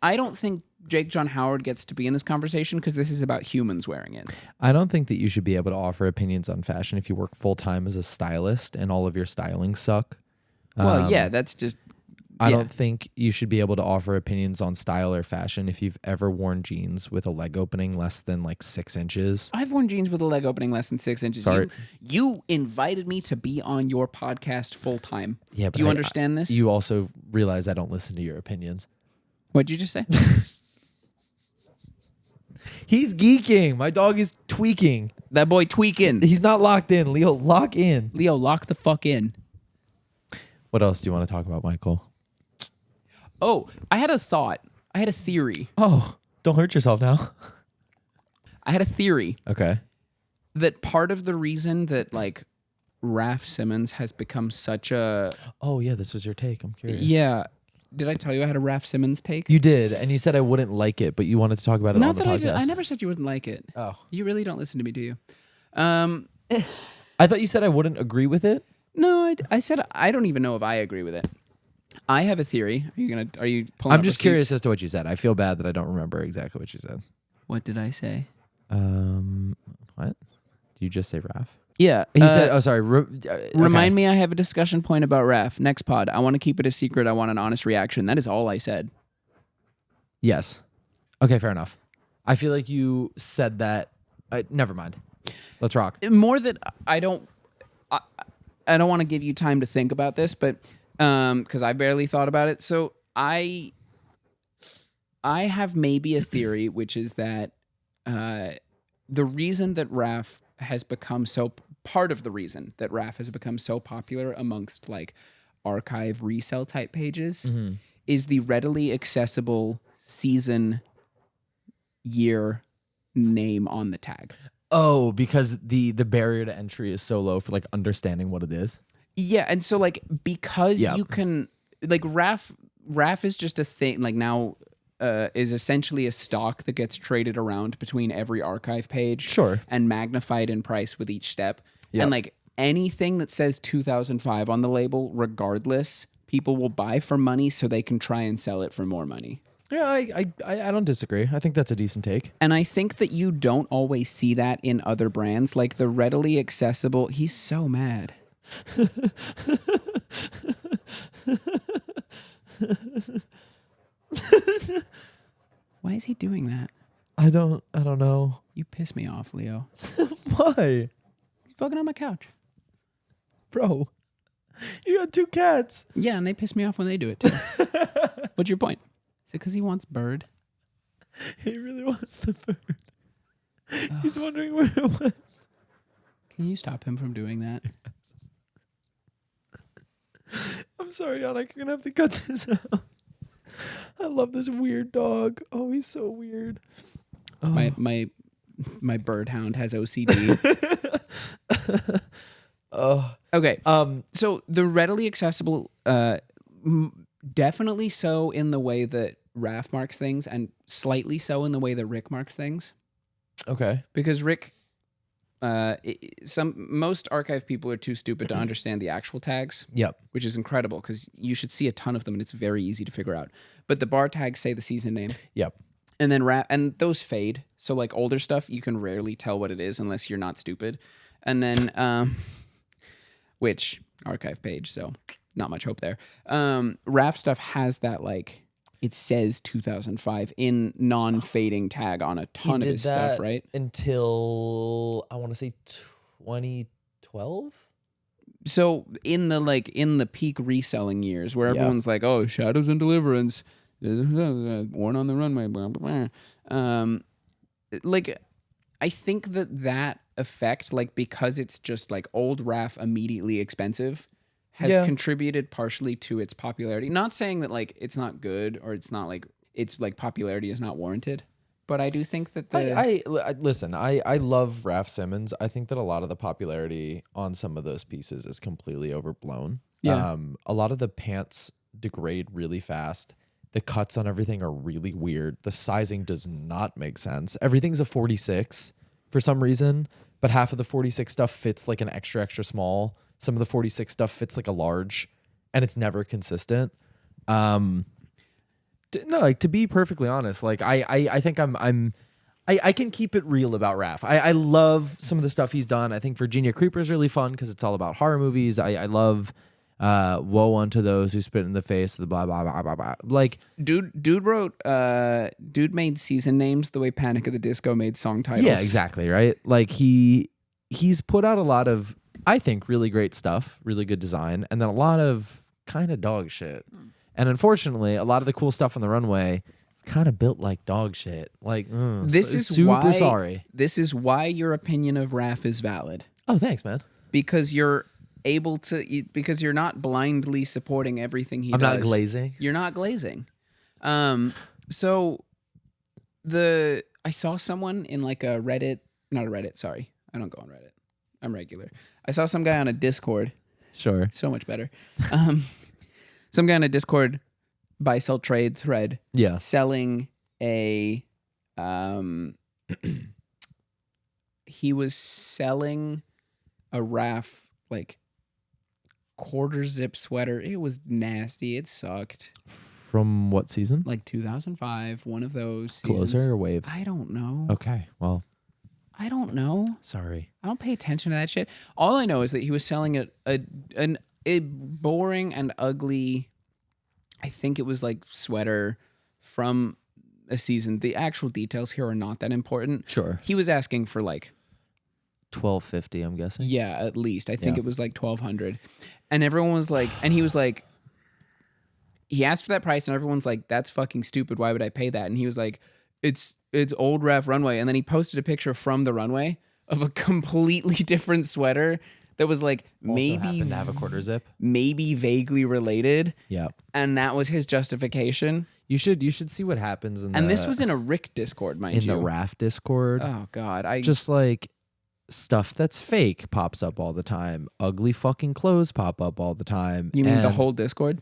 I don't think Jake John Howard gets to be in this conversation because this is about humans wearing it. I don't think that you should be able to offer opinions on fashion if you work full time as a stylist and all of your stylings suck. Well, that's just. I don't think you should be able to offer opinions on style or fashion if you've ever worn jeans with a leg opening less than like 6 inches. I've worn jeans with a leg opening less than 6 inches. Sorry. You invited me to be on your podcast full time. Yeah, but do you understand this? You also realize I don't listen to your opinions. What'd you just say? He's geeking. My dog is tweaking. That boy tweaking. He's not locked in. Leo, lock in. Leo, lock the fuck in. What else do you want to talk about, Michael? Oh, I had a thought. I had a theory. Oh, don't hurt yourself now. I had a theory. Okay. That part of the reason that like Raf Simons has become such a... Oh, yeah, this was your take. I'm curious. Yeah. Did I tell you I had a Raf Simons take? You did, and you said I wouldn't like it, but you wanted to talk about it on the podcast. I never said you wouldn't like it. Oh. You really don't listen to me, do you? I thought you said I wouldn't agree with it. No, I said I don't even know if I agree with it. I have a theory. Are you pulling I'm up just receipts? curious as to what you said. I feel bad that I don't remember exactly what you said. What did I say? What? Did you just say Raf? Yeah. He said, oh, sorry. Remind me I have a discussion point about Raf. Next pod. I want to keep it a secret. I want an honest reaction. That is all I said. Yes. Okay, fair enough. I feel like you said that. Never mind. Let's rock. More that I don't want to give you time to think about this, but because I barely thought about it. So I have maybe a theory, which is that the reason that Raf has become so... Part of the reason that Raf has become so popular amongst like archive resale type pages is the readily accessible season year name on the tag. Oh, because the barrier to entry is so low for like understanding what it is. Yeah, and so like because you can like Raf is just a thing like now is essentially a stock that gets traded around between every archive page. Sure. And magnified in price with each step. Yep. And like anything that says 2005 on the label, regardless, people will buy for money so they can try and sell it for more money. Yeah, I don't disagree. I think that's a decent take. And I think that you don't always see that in other brands. Like the readily accessible, he's so mad. Why is he doing that? I don't know. You piss me off, Leo. Why? He's fucking on my couch. Bro. You got 2 cats. Yeah, and they piss me off when they do it too. What's your point? Is it because he wants bird? He really wants the bird. He's wondering where it was. Can you stop him from doing that? I'm sorry, Yannick. You're going to have to cut this out. I love this weird dog. Oh, he's so weird. Oh. My bird hound has OCD. Oh. Okay. So the readily accessible, definitely so in the way that Raf marks things, and slightly so in the way that Rick marks things. Okay. Because Rick, most archive people are too stupid to understand the actual tags. Yep. Which is incredible because you should see a ton of them and it's very easy to figure out. But the bar tags say the season name. Yep. And then and those fade. So like older stuff, you can rarely tell what it is unless you're not stupid. And then, which archive page, so not much hope there. Raf stuff has that like, it says 2005 in non-fading tag on a ton of his stuff, right? Until I want to say 2012. So in the peak reselling years where everyone's like, oh, Shadows and Deliverance, Born on the Runway, blah, blah, blah. Like, I think that effect, like, because it's just like old Raf immediately expensive, has contributed partially to its popularity. Not saying that like it's not good or it's not like it's like popularity is not warranted, but I do think that listen. I love Raf Simons. I think that a lot of the popularity on some of those pieces is completely overblown. Yeah. A lot of the pants degrade really fast. The cuts on everything are really weird. The sizing does not make sense. Everything's a 46 for some reason, but half of the 46 stuff fits like an extra small. Some of the 46 stuff fits like a large, and it's never consistent. No, like to be perfectly honest, like I think I can keep it real about Raf. I love some of the stuff he's done. I think Virginia Creeper is really fun because it's all about horror movies. I love woe unto those who spit in the face of the blah blah blah blah blah. Like dude made season names the way Panic at the Disco made song titles. Yeah, exactly, right? Like he's put out a lot of, I think, really great stuff, really good design, and then a lot of kind of dog shit. And unfortunately, a lot of the cool stuff on the runway is kind of built like dog shit. Like, this is super sorry. This is why your opinion of Raf is valid. Oh, thanks, man. Because you're able to, because you're not blindly supporting everything he does. I'm not glazing. You're not glazing. So I saw someone in like a Reddit, not a Reddit, sorry. I don't go on Reddit. I'm regular. I saw some guy on a Discord. Sure. So much better. Some guy on a Discord buy, sell, trade thread. Yeah. Selling a, he was selling a Raf like quarter zip sweater. It was nasty. It sucked. From what season? Like 2005, one of those Closer seasons. or Waves? I don't know. Okay, well. I don't know. Sorry. I don't pay attention to that shit. All I know is that he was selling a boring and ugly, I think it was like sweater from a season. The actual details here are not that important. Sure. He was asking for like $1,250, I'm guessing. Yeah, at least. I think it was like $1,200. And everyone was like, and he was like, he asked for that price and everyone's like, that's fucking stupid. Why would I pay that? And he was like, it's old Raf runway. And then he posted a picture from the runway of a completely different sweater that was like Also maybe happened to have a quarter zip. Maybe vaguely related. Yeah. And that was his justification. You should see what happens in and this was in a Rick Discord, mind you. In the Raf Discord. Oh God. Just like stuff that's fake pops up all the time. Ugly fucking clothes pop up all the time. You mean the whole Discord?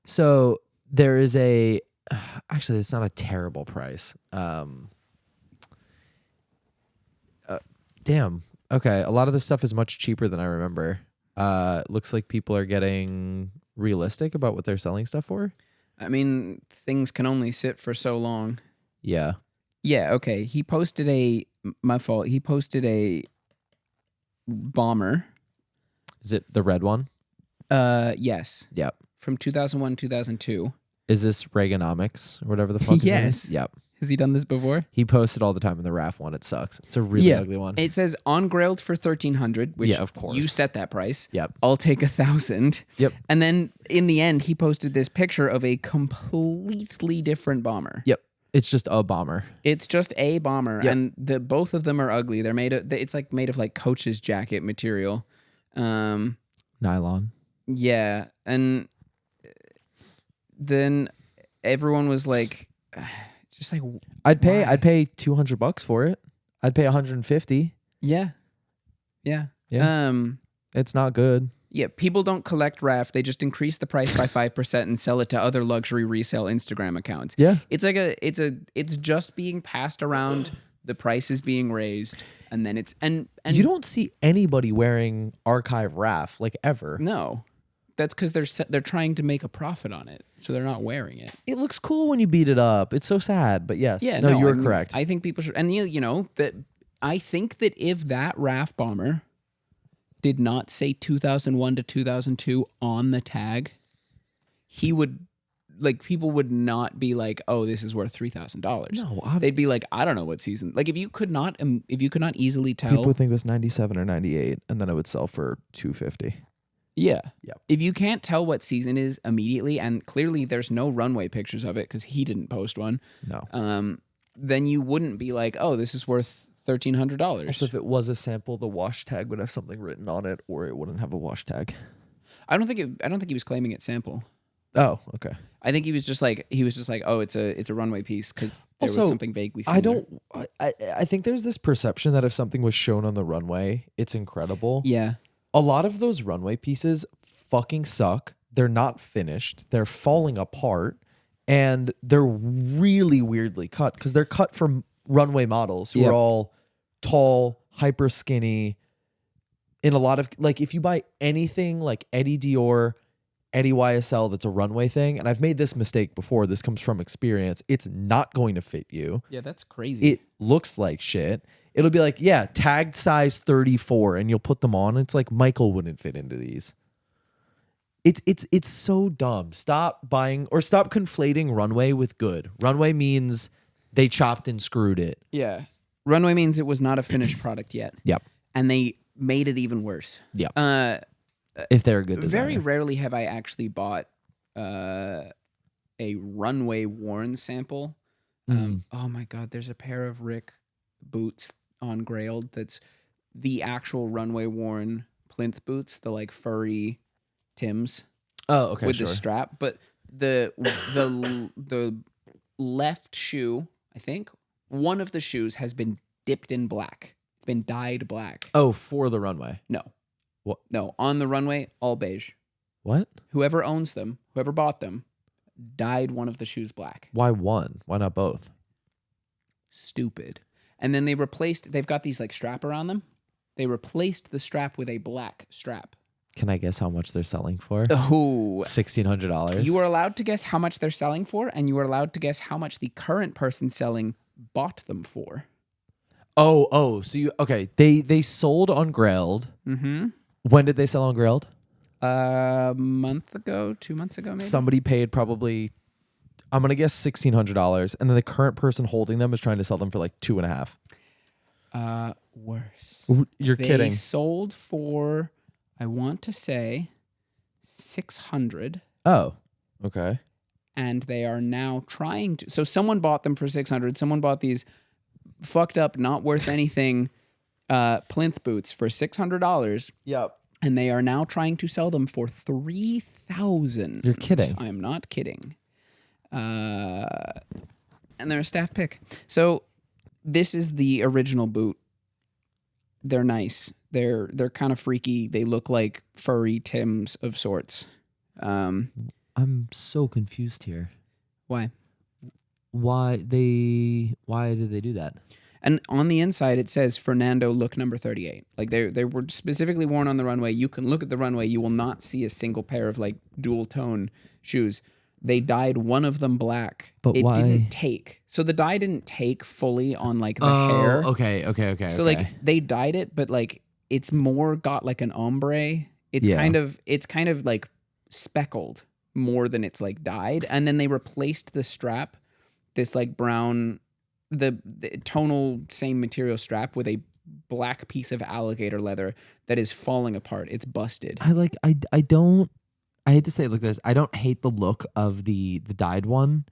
So there is actually, it's not a terrible price. Damn. Okay. A lot of this stuff is much cheaper than I remember. Looks like people are getting realistic about what they're selling stuff for. I mean, things can only sit for so long. Yeah. Yeah. Okay. He posted my fault. He posted a bomber. Is it the red one? Yes. Yep. From 2001, 2002. Is this Reaganomics or whatever the fuck? Yes. Yep. Has he done this before? He posts it all the time in the Raf one. It sucks. It's a really ugly one. It says on grailed for 1,300, which Yeah, of course. you set that price. Yep. I'll take 1,000. Yep. And then in the end, he posted this picture of a completely different bomber. Yep. It's just a bomber. It's just a bomber, Yep. and both of them are ugly. They're made of. It's like made of like Coach's jacket material. Nylon. Yeah, and then everyone was like, it's just like I'd pay $200 for it. I'd pay 150. yeah. It's not good. Yeah, people don't collect Raf. They just increase the price by 5% and sell it to other luxury resale Instagram accounts. Yeah. It's just being passed around. The price is being raised, and then it's and You don't see anybody wearing archive Raf like ever. no, that's because they're trying to make a profit on it, so they're not wearing it. It looks cool when you beat it up. It's so sad, but yes. Yeah, no, you were I mean, correct. I think people should, and you know that I think that if that Raf bomber did not say 2001 to 2002 on the tag, he would, like, people would not be like, oh, this is worth $3,000. No, they'd be like, I don't know what season. Like, if you could not easily tell, people would think it was 97 or 98, and then it would sell for 250. yeah, Yep. if you can't tell what season is immediately, and clearly there's no runway pictures of it because he didn't post one. No. Then you wouldn't be like, oh, this is worth $1,300. Also, if it was a sample, the wash tag would have something written on it, or it wouldn't have a wash tag. I don't think he was claiming it sample. Oh, okay. I think he was just like, oh, it's a runway piece because there Also, was something vaguely similar. I think there's this perception that if something was shown on the runway, it's incredible. Yeah. A lot of those runway pieces fucking suck. They're not finished. They're falling apart, and they're really weirdly cut because they're cut from runway models who Yep. are all tall, hyper skinny. In a lot of, like, if you buy anything like Eddie Dior, Eddie YSL that's a runway thing, and I've made this mistake before, this comes from experience, it's not going to fit you. Yeah, that's crazy. It looks like shit. It'll be like, yeah, tagged size 34, and you'll put them on. It's like Michael wouldn't fit into these. It's so dumb. Stop buying or stop conflating runway with good. Runway means they chopped and screwed it. Yeah. Runway means it was not a finished product yet. Yep. And they made it even worse. Yep. If they're a good designer. Very rarely have I actually bought a runway worn sample. Oh my God, there's a pair of Rick boots on Grailed that's the actual runway worn plinth boots, the like furry Tims. Oh, okay, with sure. the strap, but the left shoe, I think one of the shoes has been dipped in black. It's been dyed black. Oh, for the runway. No. What? No, on the runway, all beige. What? Whoever owns them, whoever bought them, dyed one of the shoes black. Why one? Why not both? Stupid. And then they've got these like strap around them. They replaced the strap with a black strap. Can I guess how much they're selling for? Oh. $1,600. You are allowed to guess how much they're selling for, and you are allowed to guess how much the current person selling bought them for. Oh, so you okay? They sold on Grailed. Mm-hmm. When did they sell on Grailed? A month ago, 2 months ago, maybe. Somebody paid probably, I'm gonna guess $1,600, and then the current person holding them is trying to sell them for like $2.5. Worse. You're They kidding. sold for, I want to say, $600, Oh, okay. and they are now trying to. So someone bought them for $600. Someone bought these fucked up, not worth anything, plinth boots for $600. Yep. And they are now trying to sell them for $3,000. You're kidding. I am not kidding. And they're a staff pick. So this is the original boot. They're nice. They're kind of freaky. They look like furry Tims of sorts. I'm so confused here. Why? Why did they do that? And on the inside, it says Fernando look number 38. Like they were specifically worn on the runway. You can look at the runway. You will not see a single pair of like dual tone shoes. They dyed one of them black. But it why? didn't take. So the dye didn't take fully on like the hair. Okay. So like they dyed it, but like it's more got like an ombre. It's Yeah. kind of like speckled more than it's like dyed. And then they replaced the strap, this like brown the tonal same material strap with a black piece of alligator leather that is falling apart. It's busted. I don't. I hate to say it like this. I don't hate the look of the dyed one.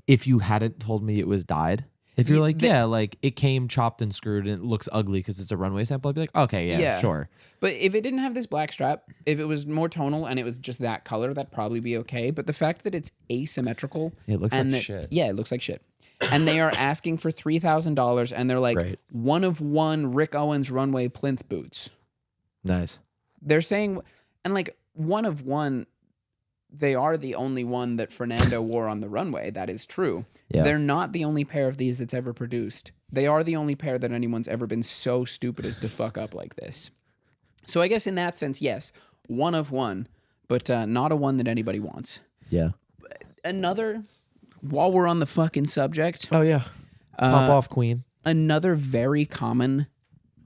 If you hadn't told me it was dyed, if you're like, yeah, like it came chopped and screwed and it looks ugly because it's a runway sample, I'd be like, okay, yeah, sure. But if it didn't have this black strap, if it was more tonal and it was just that color, that'd probably be okay. But the fact that it's asymmetrical, It looks like shit. Yeah, it looks like shit. And they are asking for $3,000, and they're like, Right. one of one Rick Owens runway plinth boots. Nice. They're saying, and like one of one, they are the only one that Fernando wore on the runway. That is true. Yeah. They're not the only pair of these that's ever produced. They are the only pair that anyone's ever been so stupid as to fuck up like this. So I guess in that sense, yes, one of one, but not a one that anybody wants. Yeah. Another, while we're on the fucking subject, Oh yeah. Pop off, Queen. another very common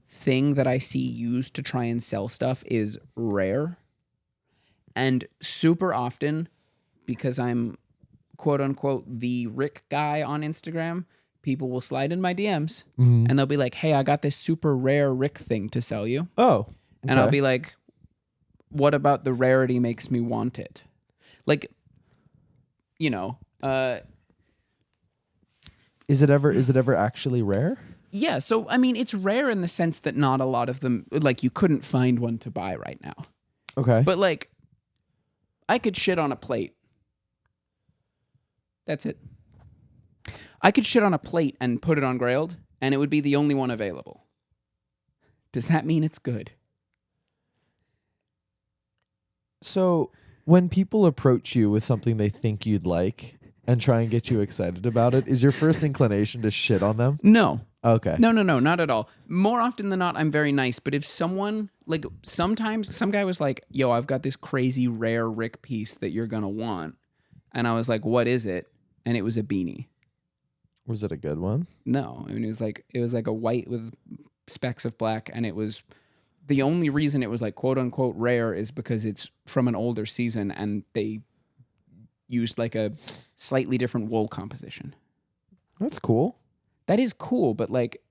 thing that I see used to try and sell stuff is rare. And super often, because I'm quote unquote the Rick guy on Instagram, people will slide in my DMs and they'll be like, hey, I got this super rare Rick thing to sell you. Oh. And I'll be like, what about the rarity makes me want it? Like, you know, Is it ever actually rare? yeah. So, I mean, it's rare in the sense that not a lot of them, like you couldn't find one to buy right now. Okay. But like, I could shit on a plate. That's it. I could shit on a plate and put it on Grailed, and it would be the only one available. Does that mean it's good? So when people approach you with something they think you'd like and try and get you excited about it, is your first inclination to shit on them? No. Okay. No, not at all. More often than not, I'm very nice. But if someone, like, sometimes some guy was like, yo, I've got this crazy rare Rick piece that you're going to want. And I was like, what is it? And it was a beanie. Was it a good one? No. I mean, it was like a white with specks of black. And it was, the only reason it was like quote unquote rare is because it's from an older season and they used like a slightly different wool composition. That's cool. That is cool, but like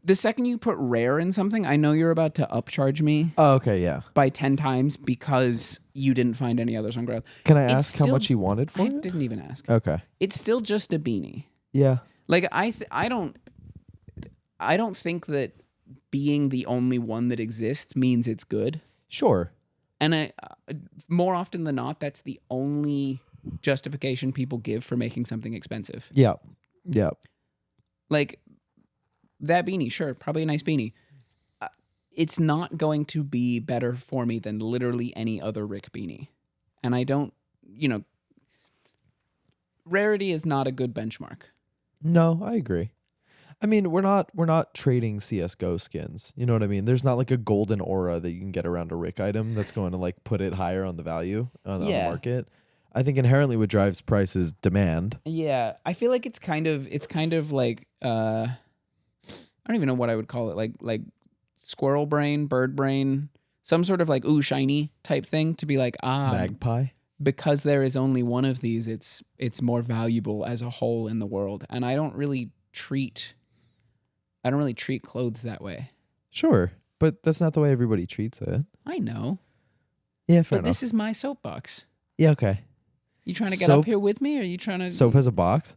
the second you put rare in something, I know you're about to upcharge me Oh, okay, yeah. by 10 times because you didn't find any others on Grail. Can I It's ask how still- much you wanted for I it? didn't even ask. Okay. It's still just a beanie. Yeah. Like I don't think that being the only one that exists means it's good. Sure. And I more often than not, that's the only justification people give for making something expensive. Yeah. Yeah. Like that beanie, sure, probably a nice beanie. It's not going to be better for me than literally any other Rick beanie. And I don't, rarity is not a good benchmark. No, I agree. I mean, we're not trading CS:GO skins. You know what I mean? There's not like a golden aura that you can get around a Rick item that's going to like put it higher on the value on the market. I think inherently what drives price is demand. Yeah, I feel like it's kind of like I don't even know what I would call it, like squirrel brain, bird brain, some sort of like ooh shiny type thing to be like Magpie. because there is only one of these, it's more valuable as a whole in the world, and I don't really treat clothes that way. Sure, but that's not the way everybody treats it. I know, Yeah, fair but enough. this is my soapbox. Yeah, okay. You trying to get Soap- up here with me, or are you trying to? Soap has a box.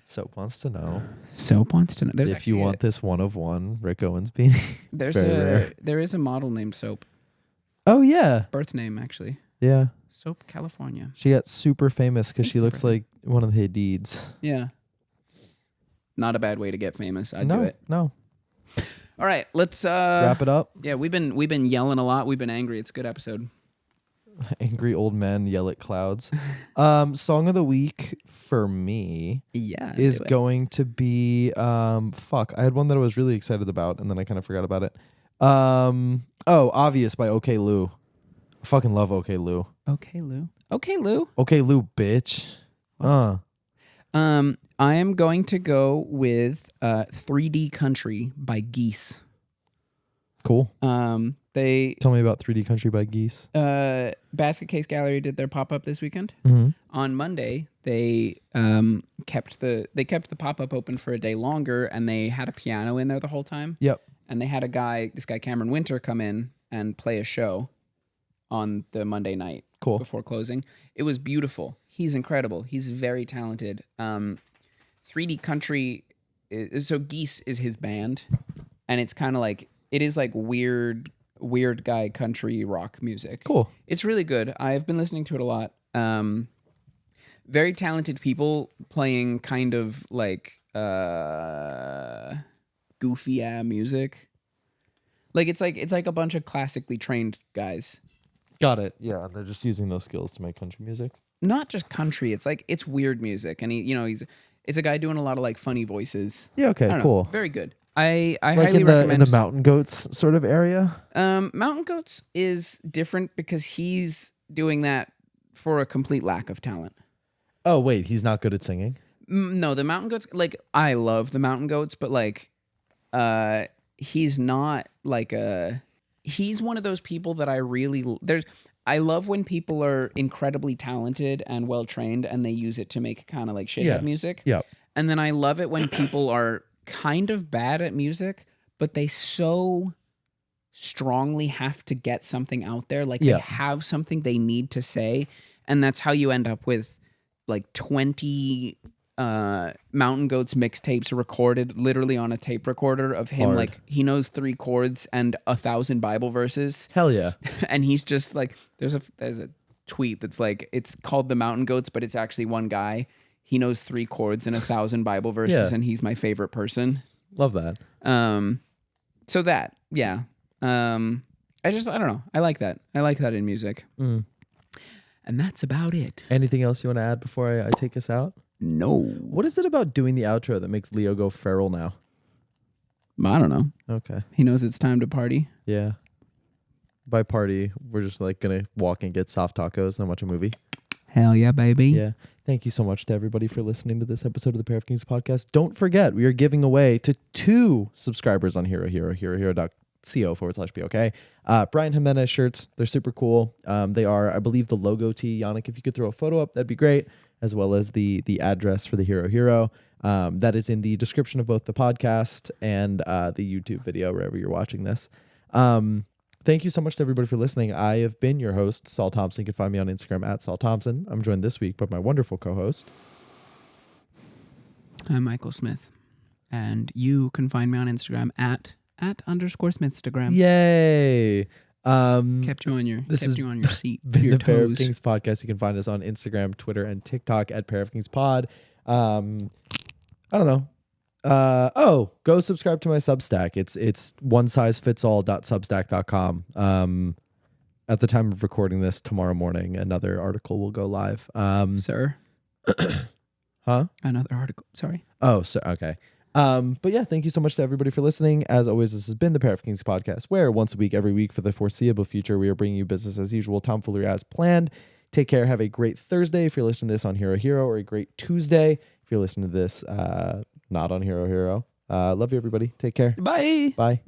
Soap wants to know Soap wants to know. There's if you actually want this one of one Rick Owens beanie. There's very rare. there is a model named Soap. Oh yeah, Birth name actually. yeah. Soap, California. She got super famous because she Thank you looks for like one of the Hadids. Yeah. Not a bad way to get famous. I'd no, do it. no. All right, let's Wrap it up. Yeah, we've been yelling a lot. We've been angry. It's a good episode. Angry old men yell at clouds. Song of the week for me Yeah. is going to be fuck. I had one that I was really excited about and then I kind of forgot about it. Obvious by OK Lou. I fucking love OK Lou. Okay, Lou. Okay, Lou. OK Lou, bitch. I am going to go with 3D Country by Geese. Cool. They Tell me about 3D Country by Geese. Basket Case Gallery did their pop-up this weekend. Mm-hmm. On Monday, they kept the pop-up open for a day longer, and they had a piano in there the whole time. Yep. And they had this guy Cameron Winter, come in and play a show on the Monday night Cool. before closing. It was beautiful. He's incredible. He's very talented. 3D Country, so Geese is his band, and it's kind of like, it is like weird guy country rock music. Cool. It's really good. I've been listening to it a lot. Very talented people playing kind of like goofy music. Like it's like a bunch of classically trained guys. Got it. Yeah, they're just using those skills to make country music. Not just country. It's like, it's weird music, and it's a guy doing a lot of like funny voices. Yeah. Okay. I don't Cool. know. Very good. I Like highly recommend. in the Mountain Goats sort of area. Mountain Goats is different because he's doing that for a complete lack of talent. Oh wait, he's not good at singing. No, the Mountain Goats, like, I love the Mountain Goats, but like, he's not like he's one of those people that I love when people are incredibly talented and well trained and they use it to make kind of like shithead music. Yeah. And then I love it when people are kind of bad at music, but they so strongly have to get something out there. Like, they have something they need to say. And that's how you end up with like 20 Mountain Goats mixtapes recorded literally on a tape recorder of him. Hard. Like, he knows 3 chords and 1,000 Bible verses. Hell yeah. And he's just like, there's a tweet that's like, it's called the Mountain Goats, but it's actually one guy. He knows 3 chords and 1,000 Bible verses, and he's my favorite person. Love that. So that, yeah. I don't know. I like that. I like that in music. And that's about it. Anything else you want to add before I take us out? No. What is it about doing the outro that makes Leo go feral now? I don't know. Okay. He knows it's time to party. Yeah. By party, we're just like going to walk and get soft tacos and then watch a movie. Hell yeah, baby. Yeah. Thank you so much to everybody for listening to this episode of the Pair of Kings podcast. Don't forget, we are giving away to 2 subscribers on herohero.co/PoK. Brian Jimenez shirts. They're super cool. They are, I believe, the logo tee. Yannick, if you could throw a photo up, that'd be great. As well as the address for the Hero Hero. That is in the description of both the podcast and the YouTube video, wherever you're watching this. Thank you so much to everybody for listening. I have been your host, Saul Thompson. You can find me on Instagram at Saul Thompson. I'm joined this week by my wonderful co-host. I'm Michael Smith. And you can find me on Instagram at _Smithstagram. Yay! Kept you on your seat. Been your the Pair of toes. Kings podcast. You can find us on Instagram, Twitter, and TikTok at Pair of Kings Pod. I don't know. Go subscribe to my Substack. It's onesizefitsall.substack.com. At the time of recording this tomorrow morning, another article will go live. Sir. Huh? Another article. Sorry. Oh, so okay. But yeah, thank you so much to everybody for listening. As always, this has been the Pair of Kings podcast, where once a week, every week for the foreseeable future, we are bringing you business as usual, tomfoolery as planned. Take care. Have a great Thursday if you're listening to this on Hero Hero, or a great Tuesday if you're listening to this not on Hero Hero. Love you, everybody. Take care. Bye. Bye.